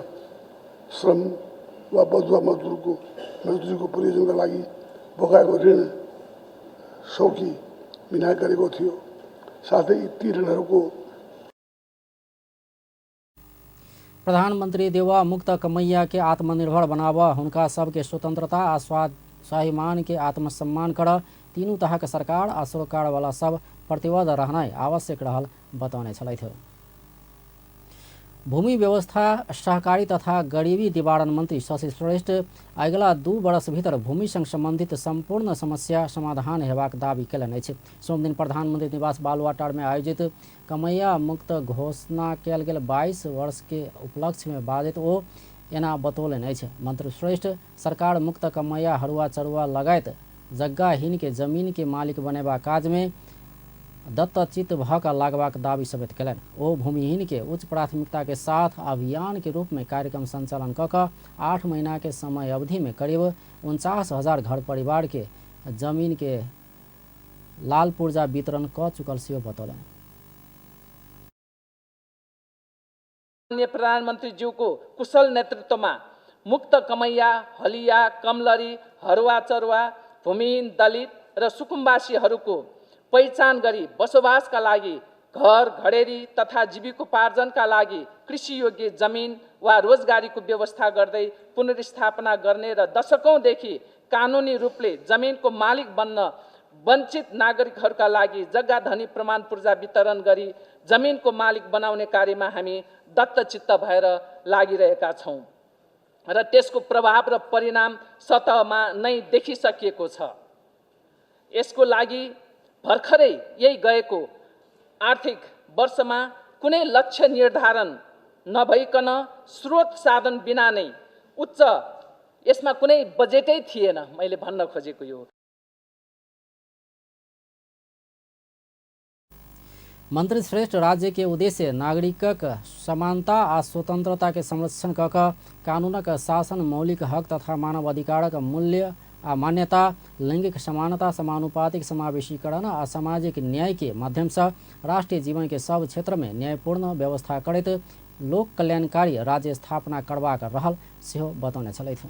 श्रम वा बधुवा मजदुरीको प्रयोजनका लागि बोकाएको ऋण सौखी बिना गरेको थियो। साथै ती ऋणहरूको प्रधानमंत्री देउवा मुक्त कमैया के आत्मनिर्भर बनावा हुनका सबके स्वतंत्रता आ स्वाभिमान के आत्मसम्मान कर तीनों तरह के सरकार आ सरकार वाला सब प्रतिबद्ध रहना आवश्यक रहल बताउने छलैथ। भूमि व्यवस्था सहकारी तथा गरीबी निवारण मंत्री शशि श्रेष्ठ अगिला 2 वर्ष भीतर भूमिसँग संबंधित संपूर्ण समस्या समाधान हेबाक दावी कयलनि अछि। सोम दिन प्रधानमंत्री निवास बालुवाटार में आयोजित कमैया मुक्त घोषणा कयल गेल 22 वर्ष के उपलक्ष्य में बाजैत ओ एना बतौलनि अछि। मंत्री श्रेष्ठ सरकार मुक्त कमैया हरुआ चरुआ लगायत जग्गाहीन के जमीन के मालिक बनेबा काज में दत्तचित भक लागबाक दावी समेत कयलनि। ओ भूमिहीन के उच्च प्राथमिकता के साथ अभियान के रूप में कार्यक्रम संचालन क 8 महीना के समय अवधि में करीब 49,000 घर परिवार के जमीन के लाल पूर्जा वितरण क चुकल सेहो बतौलनि। माननीय प्रधानमंत्री ज्यू को कुशल नेतृत्व में मुक्त कमैया हलिया कमलरी हरुवा चरुवा भूमिहीन दलित र सुकुम्बासीहरूको पहिचान गरी बसोबासका लागि घर घडेरी तथा जीविकोपार्जनका लागि कृषि योग्य जमिन वा रोजगारीको व्यवस्था गर्दै पुनर्स्थापना गर्ने र दशकौंदेखि कानुनी रूपले जमिनको मालिक बन्न वञ्चित नागरिकहरूका लागि जग्गा धनी प्रमाण पूर्जा वितरण गरी जमिनको मालिक बनाउने कार्यमा हामी दत्तचित्त भएर लागिरहेका छौं र त्यसको प्रभाव र परिणाम सतहमा नै देखिसकिएको छ। यसको लागि भर्खरै यही गएको आर्थिक वर्षमा कुनै लक्ष्य निर्धारण नभइकन स्रोत साधन बिना नै उच्च यसमा कुनै बजेटै थिएन। मैले भन्न खोजेको यो मंत्री श्रेष्ठ राज्य के उद्देश्य नागरिकक समानता आ स्वतंत्रता के संरक्षण क कानूनक शासन मौलिक हक तथा मानव अधिकारक मूल्य आ मान्यता लैंगिक समानता समानुपातिक समावेशीकरण आ सामाजिक न्याय के माध्यम से राष्ट्रीय जीवन के सब क्षेत्र में न्यायपूर्ण व्यवस्था करैत लोक कल्याणकारी राज्य स्थापना करबाक रहल सेहो बतौने छलैथ।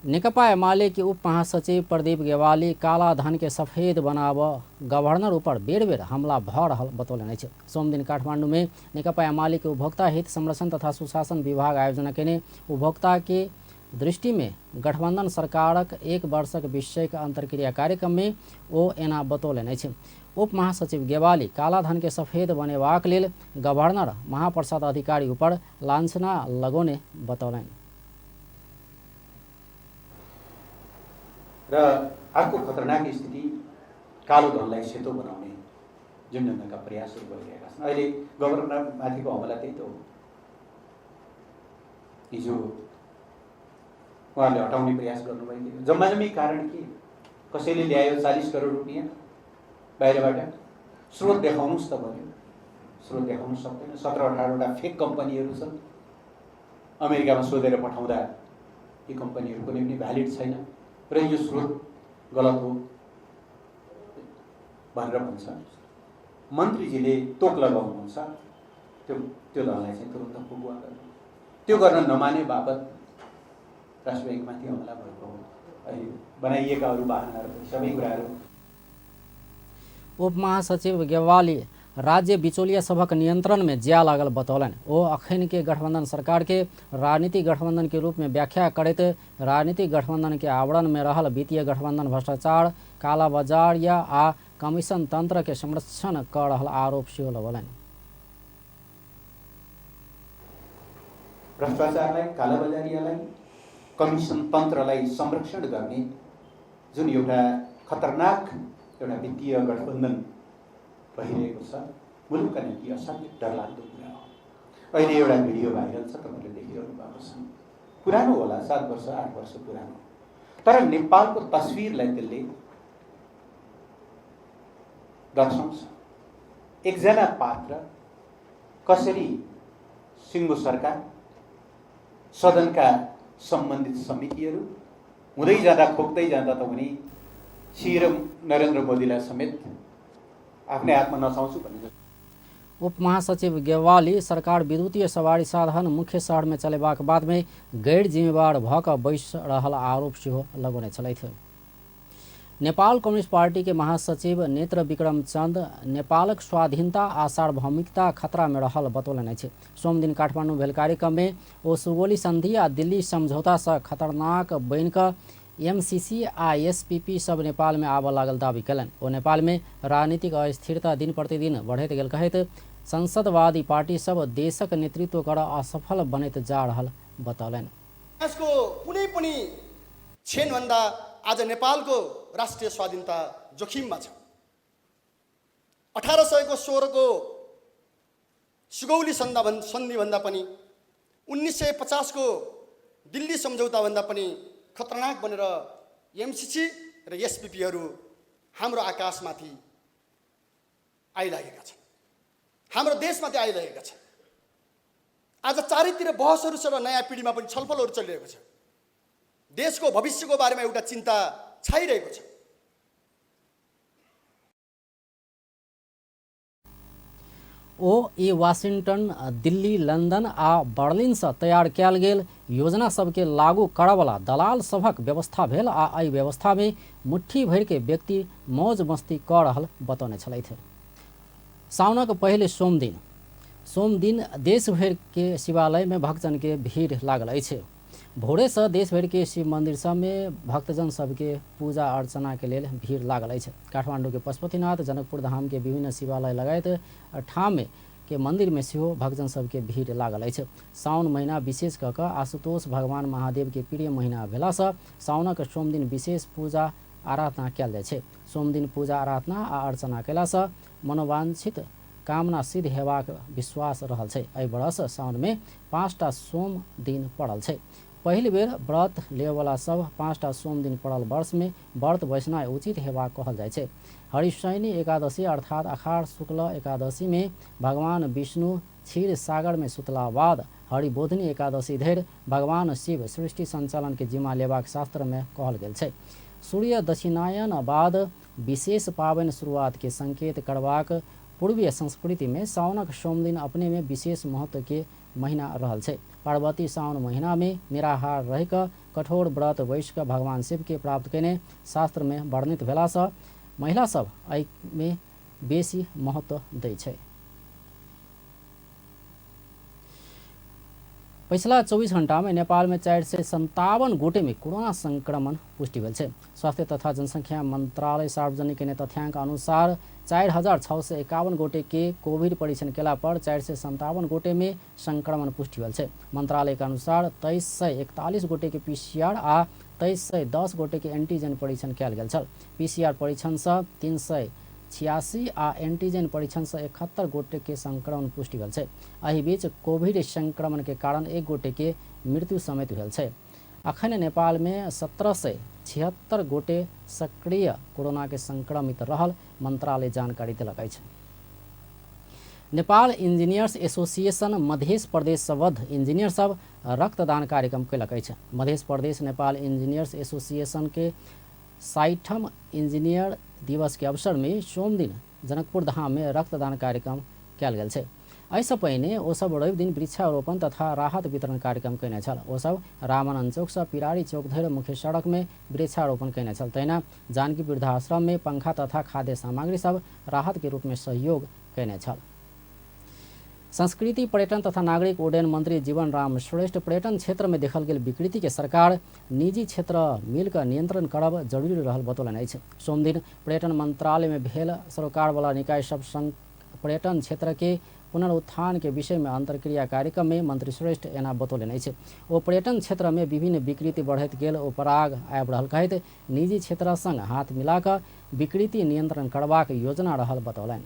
नेकपा एमाले के उप महासचिव प्रदीप गेवाली काला धन के सफेद बनाव गवर्नर ऊपर बेर बेर हमला भ रहल बतौलनि अछि। सोम दिन काठमांडू में नेकपा एमाले के उपभोक्ता हित संरक्षण तथा सुशासन विभाग आयोजना केने उपभोक्ता के दृष्टि में गठबंधन सरकारक 1 वर्षक विषयक अंतर्क्रिया कार्यक्रम में ओ एना बतौलनि अछि। उप महासचिव गेवाली काला धन के सफेद बनेबाक लेल गवर्नर महाप्रसाद अधिकारी ऊपर लांछना लगौने बतौलनि। र अर्को खतरनाक स्थिति कालो धनलाई सेतो बनाउने जुन ढङ्गका प्रयासहरू गरिरहेका छन्। अहिले गभर्नर माथिको हमला त्यही त हो। हिजो उहाँले हटाउने प्रयास गर्नुभएको जम्मा जम्मी कारण के कसैले ल्यायो 40 करोड रुपियाँ बाहिरबाट स्रोत देखाउनुस् त भन्यो। स्रोत देखाउनु सक्दैन। 17-18वटा फेक कम्पनीहरू छन्। अमेरिकामा सोधेर पठाउँदा यी कम्पनीहरू कुनै पनि भ्यालिड छैन र यो स्रोत गलत हो भनेर भन्छ। मन्त्रीजीले तोक लगाउनुहुन्छ त्यो दललाई चाहिँ तुरुन्त पुगुवा गर्नु। त्यो गर्न नमाने बापत राष्ट्र ब्याङ्कमाथि हमला भएको हो। अहिले बनाइएका अरू वाहनहरू सबै कुराहरू। उप महासचिव गेवाली राज्य बिचौलिया सभक नियंत्रण में ज्या लागल बतौलन। ओ अखन के गठबंधन सरकार के राजनीतिक गठबंधन के रूप में व्याख्या करते राजनीतिक गठबंधन के आवरण में रहल वित्तीय गठबंधन भ्रष्टाचार काला बाजार या आ कमीशन तंत्र के संरक्षण कर रहल आरोप सेहो लगौलनि। भ्रष्टाचारलाई, कालाबजारियालाई, कमिसन तन्त्रलाई संरक्षण गर्ने जुन एउटा खतरनाक एउटा वित्तीय गठबन्धन भइरहेको छ, मुलुकका निम्ति असाध्यै डरलाग्दो कुरा हो। अहिले एउटा भिडियो भाइरल छ, तपाईँले देखिरहनु भएको छ। पुरानो होला, 7 वर्ष 8 वर्ष पुरानो, तर नेपालको तस्विरलाई त्यसले दर्शाउँछ। एकजना पात्र कसरी सिङ्गो सरकार, सदनका सम्बन्धित समितिहरू हुँदै जाँदा खोक्दै जाँदा त उनी श्री नरेन्द्र मोदीलाई समेत आफ्नै हातमा नचाउँछु भन्ने। उप महासचिव गेवाली सरकार विद्युतीय सवारी साधन मुख्य शहर में चलेबाक बाद में गैर जिम्मेवार भक बैस रहल आरोप सेहो लगौने छलथि। नेपाल कम्युनिस्ट पार्टी के महासचिव नेत्र विक्रम चंद नेपालक स्वाधीनता आ सार्वभौमिकता खतरा में रहल बतौलनि अछि। सोम दिन काठमांडू भेल कार्यक्रम में ओ सुगौली संधि आ दिल्ली समझौता से खतरनाक बनि कऽ एमसीसी आ एसपीपी सब नेपाल में आबऽ लागल दावी कयलनि। ओ नेपाल में राजनीतिक अस्थिरता दिन प्रतिदिन बढ़ैत गेल कहैत संसदवादी पार्टी सब देशक नेतृत्व कर असफल बनैत जा रहल बतौलनि। यसको कुनै पनि क्षणभन्दा आज नेपालको राष्ट्रिय स्वाधीनता जोखिममा छ। 1816 को सुगौली सन्धिभन्दा पनि 1950 को दिल्ली सम्झौताभन्दा पनि खतरनाक बनेर एमसीसी र एसपीपीहरू हाम्रो आकाशमाथि आइलागेका छन्, हाम्रो देशमाथि आइलागेका छन्। आज चारैतिर बहसहरू छ र नयाँ पिँढीमा पनि छलफलहरू चलिरहेको छ। देशको भविष्यको बारेमा एउटा चिन्ता छाइरहेको छ। ओ ई वाशिंगटन, दिल्ली, लंदन आ बर्लिन से तैयार कयल गेल योजना सबके लागू करवला दलाल सभक व्यवस्था भेल आ एहि व्यवस्था में मुट्ठी भर के व्यक्ति मौज मस्ती कऽ रहल बतौने छलथि। साउनक पहले सोम दिन देश भर के शिवालय में भक्तजन के भीड़ लागल अछि। भोरे से देश भर के शिव मंदिर सब में भक्तजन सबके पूजा अर्चना के लेल भीड़ लागल अछि। काठमांडू के पशुपतिनाथ, जनकपुर धाम के विभिन्न शिवालय लगायत ठाम के मंदिर में सेहो भक्तजन सबके भीड़ लागल अछि। साउन महीना विशेष कऽ आशुतोष भगवान महादेव के प्रिय महीना भेला से साउनक सोम दिन विशेष पूजा आराधना कयल जाइ छै। सोम दिन पूजा आराधना आ अर्चना कयला से मनोवांछित कामना सिद्ध हेबाक विश्वास रहल छै। एहि बरस साउन में 5टा सोम दिन पड़ल छै। पहिल बेर व्रत लेवला सब 5टा सोम दिन पड़ल वर्ष में व्रत बैसनाइ उचित हेबाक कहल जाइ छै। हरिशयनी एकादशी अर्थात आषाढ़ शुक्ल एकादशी में भगवान विष्णु क्षीर सागर में सुतला बाद हरिबोधनी एकादशी धरि भगवान शिव सृष्टि संचालन के जिम्मा लेबाक शास्त्र में कहल गेल छै। सूर्य दक्षिणायन बाद विशेष पाबनि शुरुआत के संकेत करबाक पूर्वीय संस्कृति में साउनक सोम दिन अपने में विशेष महत्व के महीना रहल छै। पार्वती साउन महीना में निराहार रह कऽ कठोर व्रत बैस कऽ भगवान शिव के प्राप्त केने शास्त्र में वर्णित भेला से महिला सब एहि में बेसी महत्व दै छै। पिछला 24 घंटा में नेपाल में 457 गोटे में कोरोना संक्रमण पुष्टि भेल छै। स्वास्थ्य तथा जनसंख्या मंत्रालय सार्वजनिक केने तथ्यांक अनुसार 4651 गोटे के कोविड परीक्षण केला पर 457 गोटे में संक्रमण पुष्टि भेल छै। मंत्रालय के अनुसार 2341 गोटे के पीसीआर आ 2310 गोटे के एंटीजन परीक्षण कयल गेल छल। पीसीआर परीक्षण से 386 आ एंटीजन परीक्षण से 71 गोटे के संक्रमण पुष्टि भेल छै। एहि बीच कोविड संक्रमण के कारण 1 गोटे के मृत्यु समेत भेल छै। अखन नेपाल में 1776 गोटे सक्रिय कोरोना के संक्रमित रहल मंत्रालय जानकारी देलक अछि। Nepal engineers association Madhya Pradesh सबद्ध engineer सब रक्तदान कार्यक्रम कयलक अछि। मध्य प्रदेश नेपाल इंजीनियर्स एसोसिएशन के 60वां इंजीनियर दिवस के अवसर में सोम दिन जनकपुर धाम में रक्तदान कार्यक्रम कयल गेल छै। एहिसँ पहिने ओ सब रवि दिन वृक्षारोपण तथा राहत वितरण कार्यक्रम कयने छल। ओ सब रामानंद चौक से पिरारी चौक धरि मुख्य सड़क में वृक्षारोपण कयने छल। तहिना जानकी वृद्धाश्रम में पंखा तथा खाद्य सामग्री सब राहत के रूप में सहयोग कयने छल। संस्कृति पर्यटन तथा नागरिक उड्डयन मंत्री जीवन राम श्रेष्ठ पर्यटन क्षेत्र में देखल गेल विकृति के सरकार निजी क्षेत्र मिलकर नियंत्रण करब जरूरी रहल बतौलन अछि। सोम दिन पर्यटन मंत्रालय में भेल सरोकार वाला निकाय सब संग पर्यटन क्षेत्र के पुनरुत्थान के विषय में अंतरक्रिया कार्यक्रम में मंत्री श्रेष्ठ एना बतौलन अछि। ओ पर्यटन क्षेत्र में विभिन्न विकृति बढ़त गेल ओ पराग आबि रहल कहैत निजी क्षेत्र संग हाथ मिलाकर विकृति नियन्त्रण करबाक योजना रहल बतौलन।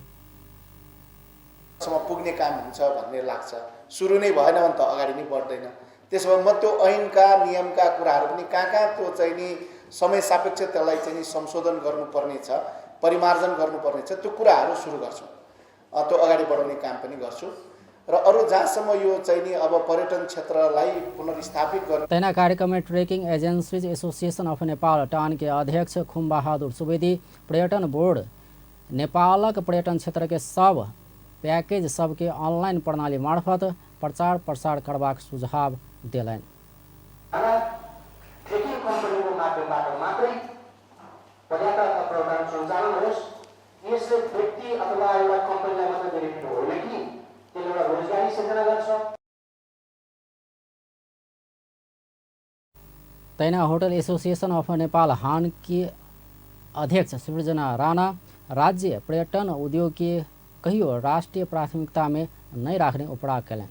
सम्म पुग्ने काम हुन्छ भन्ने लाग्छ। सुरु नै भएन भने त अगाडि नै बढ्दैन। त्यसो भए म त्यो ऐनका नियमका कुराहरू पनि कहाँ त्यो चाहिँ नि समय सापेक्ष त्यसलाई चाहिँ नि संशोधन गर्नुपर्ने छ, परिमार्जन गर्नुपर्ने छ, त्यो कुराहरू सुरु गर्छु। त्यो अगाडि बढाउने काम पनि गर्छु र अरू जहाँसम्म यो चाहिँ नि अब पर्यटन क्षेत्रलाई पुनर्स्थापित गर्ने। तैना कार्यक्रम में trekking agencies association of Nepal टान के अध्यक्ष खुमबहादुर सुवेदी, पर्यटन बोर्ड नेपालक पर्यटन क्षेत्र के सब पैकेज सबके ऑनलाइन प्रणाली मार्फत प्रचार प्रसार करबाक सुझाव देलैन। ट्रेकिङ कम्पनीको माध्यमबाट मात्रै पर्यटक प्रदान सञ्चालन होस्। यसले व्यक्ति अथवा एउटा कम्पनीलाई मात्र बेनिफिट होइन कि त्यसले एउटा रोजगारी सृजना गर्छ। तैना होटल एसोसिएशन अफ नेपाल हान की अध्यक्ष सृजना राणा राज्य पर्यटन उद्योग के कहियो राष्ट्रिय प्राथमिकता में नहीं राख्ने उपराग कैलन।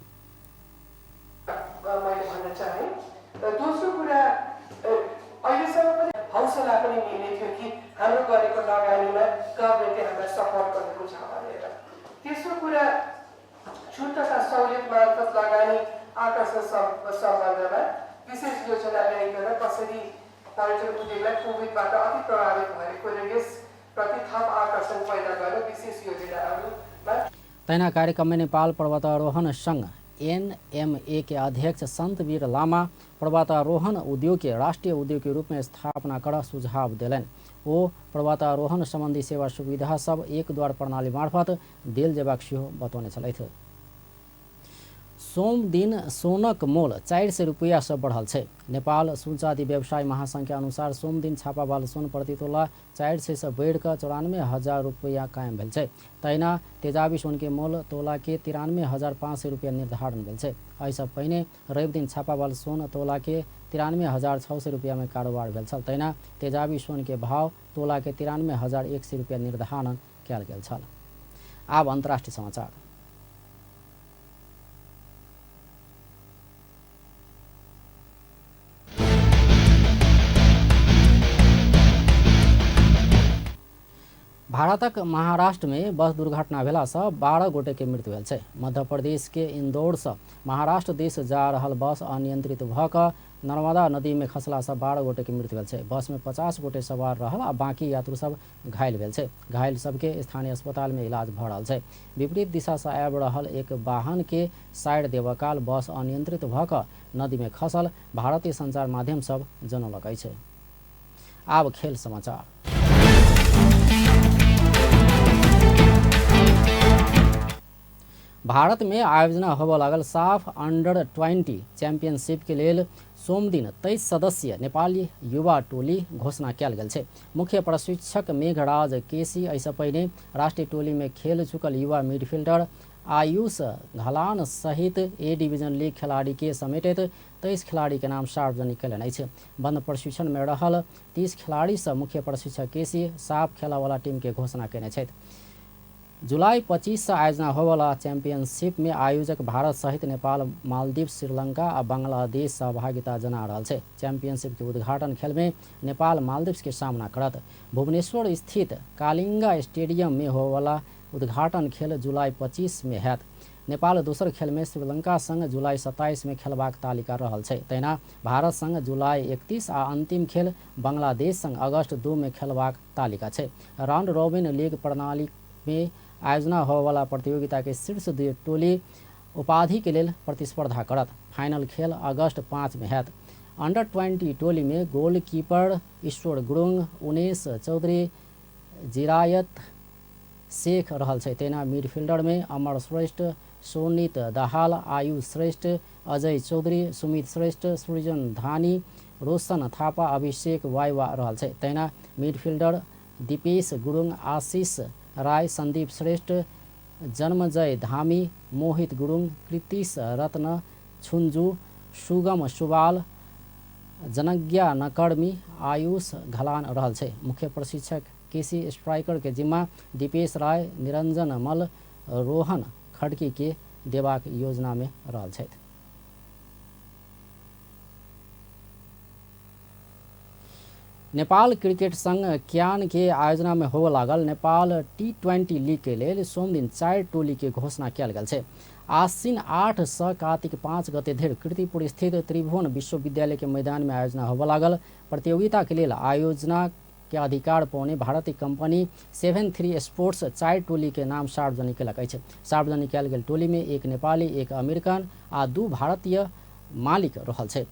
मैले भन्न चाहे र दोस्रो कुरा अहिलेसम्म पनि हौसला पनि मिलेको थियो कि हाम्रो गरेको लगानीमा गभर्मेन्टले हामीलाई सपोर्ट गरेको छ भनेर। तेस्रो कुरा छुट तथा सहुलियत मार्फत लगानी आकर्षण सम्बन्धमा विशेष योजना ल्याइकन कसरी पर्यटन उद्योगलाई कोभिडबाट अति प्रभावित भएको र यसप्रति थप आकर्षण पैदा गर्न विशेष योजनाहरूमा। तैना कार्यक्रम में नेपाल पर्वतारोहण संघ NMA के अध्यक्ष संतवीर लामा पर्वतारोहण उद्योग के राष्ट्रीय उद्योग के रूप में स्थापना कर सुझाव दिलन। वो पर्वतारोहण संबंधी सेवा सुविधा सब एक द्वार प्रणाली मार्फत देल जेबाक सेहो बतौने छलथि। सोम दिन सोनक मोल 400 रुपैया से बढ़ल छै। नेपाल सुनचाँदी व्यवसाय महासंघ के अनुसार सोम दिन छापावाल सोन प्रति तोला 400 से बढ़कर 94,000 रुपैया कायम भेल छै। तैना तेजाबी सोन के मोल तोला के 93,500 रुपैया निर्धारण भेल छै। एहिसँ पहिने रवि दिन छापावाल सोन तोला के 93,600 रुपैया में कारोबार भेल छल। तैना तेजाबी सोन के भाव तोला के 93,100 रुपैया निर्धारण कयल गेल छल। आब अंतर्राष्ट्रीय समाचार। भारतक महाराष्ट्र में बस दुर्घटना भेला से 12 गोटे के मृत्यु भेल छै। मध्य प्रदेश के इंदौर से महाराष्ट्र दिस जा रहल बस अनियंत्रित भ क नर्मदा नदी में खसला से 12 गोटे के मृत्यु भेल छै। बस में 50 गोटे सवार रहल आ बाकी यात्रु सब घायल भेल छै। घायल सबके स्थानीय अस्पताल में इलाज भ रहल छै। विपरीत दिशा से आबि रहल एक वाहन के साइड देबऽ काल बस अनियंत्रित भ क नदी में खसल भारतीय संचार माध्यम सब जनौलक अछि। आब खेल समाचार। भारत में आयोजना होबऽ लागल साफ अंडर-20 चैंपियनशिप के लेल सोम दिन 23 सदस्यीय नेपाली युवा टोली घोषणा कयल गेल छै। मुख्य प्रशिक्षक मेघराज केसी एहिसँ पहिने राष्ट्रीय टोली में खेल चुकल युवा मिडफील्डर आयुष घलान सहित ए डिवीजन लीग खिलाड़ी के समेटैत 23 खिलाड़ी के नाम सार्वजनिक कयलनि अछि। बंद प्रशिक्षण में रहल 30 खिलाड़ी से मुख्य प्रशिक्षक केसी साफ खेला वाला टीम के घोषणा कयने छथि। जुलाई 25 से आयोजना होवला चैंपियनशिप में आयोजक भारत सहित नेपाल, मालदीव, श्रीलंका आ बांग्लादेश सहभागिता जना रहल छै। चैंपियनशिप के उद्घाटन खेल में नेपाल मालदीव के सामना करत। भुवनेश्वर स्थित कालिंगा स्टेडियम में होवला उद्घाटन खेल जुलाई 25 में हैत। नेपाल दोसर खेल में श्रीलंका संग जुलाई 27 में खेलबाक तालिका रहल छै। तहिना भारत संग जुलाई 31 आ अंतिम खेल बांग्लादेश संग अगस्त 2 में खेलबाक तालिका छै। राउंड रॉबिन लीग प्रणाली में आयोजना होवला प्रतियोगिता के शीर्ष 2 टोली उपाधि के लेल प्रतिस्पर्धा करत। फाइनल खेल अगस्त 5 में हैत। अंडर-20 टोली में गोलकीपर ईश्वर गुरुङ, उनेश चौधरी, जिरायत शेख रहल छै। तेना मिडफील्डर में अमर श्रेष्ठ, सोनित दाहाल, आयुष श्रेष्ठ, अजय चौधरी, सुमित श्रेष्ठ, सृजन धानी, रोशन थापा, अभिषेक वाइवा रहल छै। तेना मिडफील्डर दीपेश गुरुङ, आशीष राय, संदीप श्रेष्ठ, जन्मजय धामी, मोहित गुरुङ, कृतिश रत्न छुन्जु, सुगम सुवाल, जनज्ञा नकर्मी, आयुष घलान रहल छै। मुख्य प्रशिक्षक केसी स्ट्राइकर के जिम्मा दीपेश राय, निरंजन मल, रोहन खड़की के देबाक योजना में रहल छै। नेपाल क्रिकेट संघ क्यान के आयोजना में होबे लागल नेपाल T20 लीग के लेल सोम दिन 4 टोली के घोषणा कयल गेल छै। आश्विन 8 से कार्तिक 5 गते धरि कीर्तिपुर स्थित त्रिभुवन विश्वविद्यालय के मैदान में आयोजना होबे लागल। प्रतियोगिता के लेल आयोजना के अधिकार पाउने भारतीय कंपनी 73 स्पोर्ट्स 4 टोली के नाम सार्वजनिक केलक अछि। सार्वजनिक कयल गेल टोली में 1 नेपाली, 1 अमेरिकन आ 2 भारतीय मालिक रहल छै।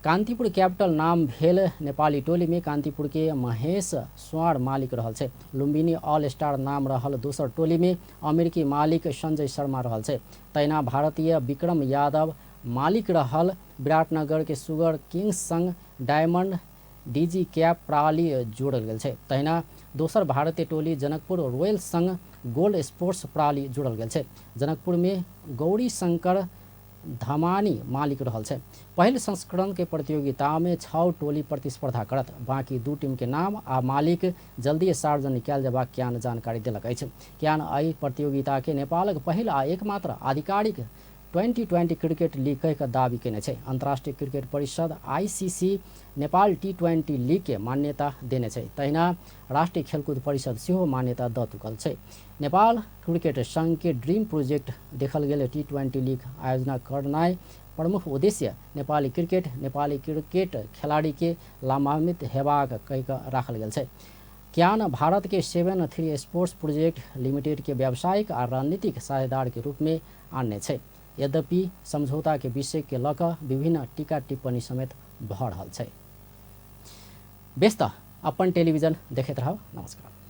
कान्तिपुर कैपिटल नाम भेल नेपाली टोली में कान्तिपुर के महेश स्वार मालिक रहल छै। लुम्बिनी ऑल स्टार नाम रहल दोसर टोली में अमेरिकी मालिक संजय शर्मा रहल छै। तैना भारतीय विक्रम यादव मालिक रहल। विराटनगर के सुगर किंग्स संग डायमंड डीजी कैप प्रणाली जोड़ल गेल छै। तहिना दोसर भारतीय टोली जनकपुर रॉयल संग गोल्ड स्पोर्ट्स प्रणाली जोड़ल गेल छै। जनकपुर में गौरी शंकर धमानी मालिक रहल छै। पहिल संस्करण के प्रतियोगिता में 6 टोली प्रतिस्पर्धा करत। बाकी 2 टीम के नाम आ मालिक जल्दी सार्वजनिक कयल जेबाक क्यान जानकारी देलक अछि। क्यान एहि प्रतियोगिता के नेपालक पहिल आ एकमात्र आधिकारिक 2020 क्रिकेट लीग कहि कऽ दावी केने छै। अंतर्राष्ट्रीय क्रिकेट परिषद ICC नेपाल T20 लीग के मान्यता देने छै। तहिना राष्ट्रीय खेलकूद परिषद सेहो मान्यता दऽ चुकल छै। नेपाल क्रिकेट संघ के ड्रीम प्रोजेक्ट देखल गेल T20 लीग आयोजना करनाइ प्रमुख उद्देश्य नेपाली क्रिकेट खिलाड़ी के लाभान्वित हेबाक कहि कऽ राखल गेल छै। क्यान भारत के 73 स्पोर्ट्स प्रोजेक्ट लिमिटेड के व्यावसायिक आ रणनीतिक साझेदार के रूप में आनने छै। यद्यपि समझौता के विषय के लऽ कऽ विभिन्न टीका टिप्पणी समेत भऽ रहल छै। व्यस्त अपन टेलीविजन देखैत रहब। नमस्कार।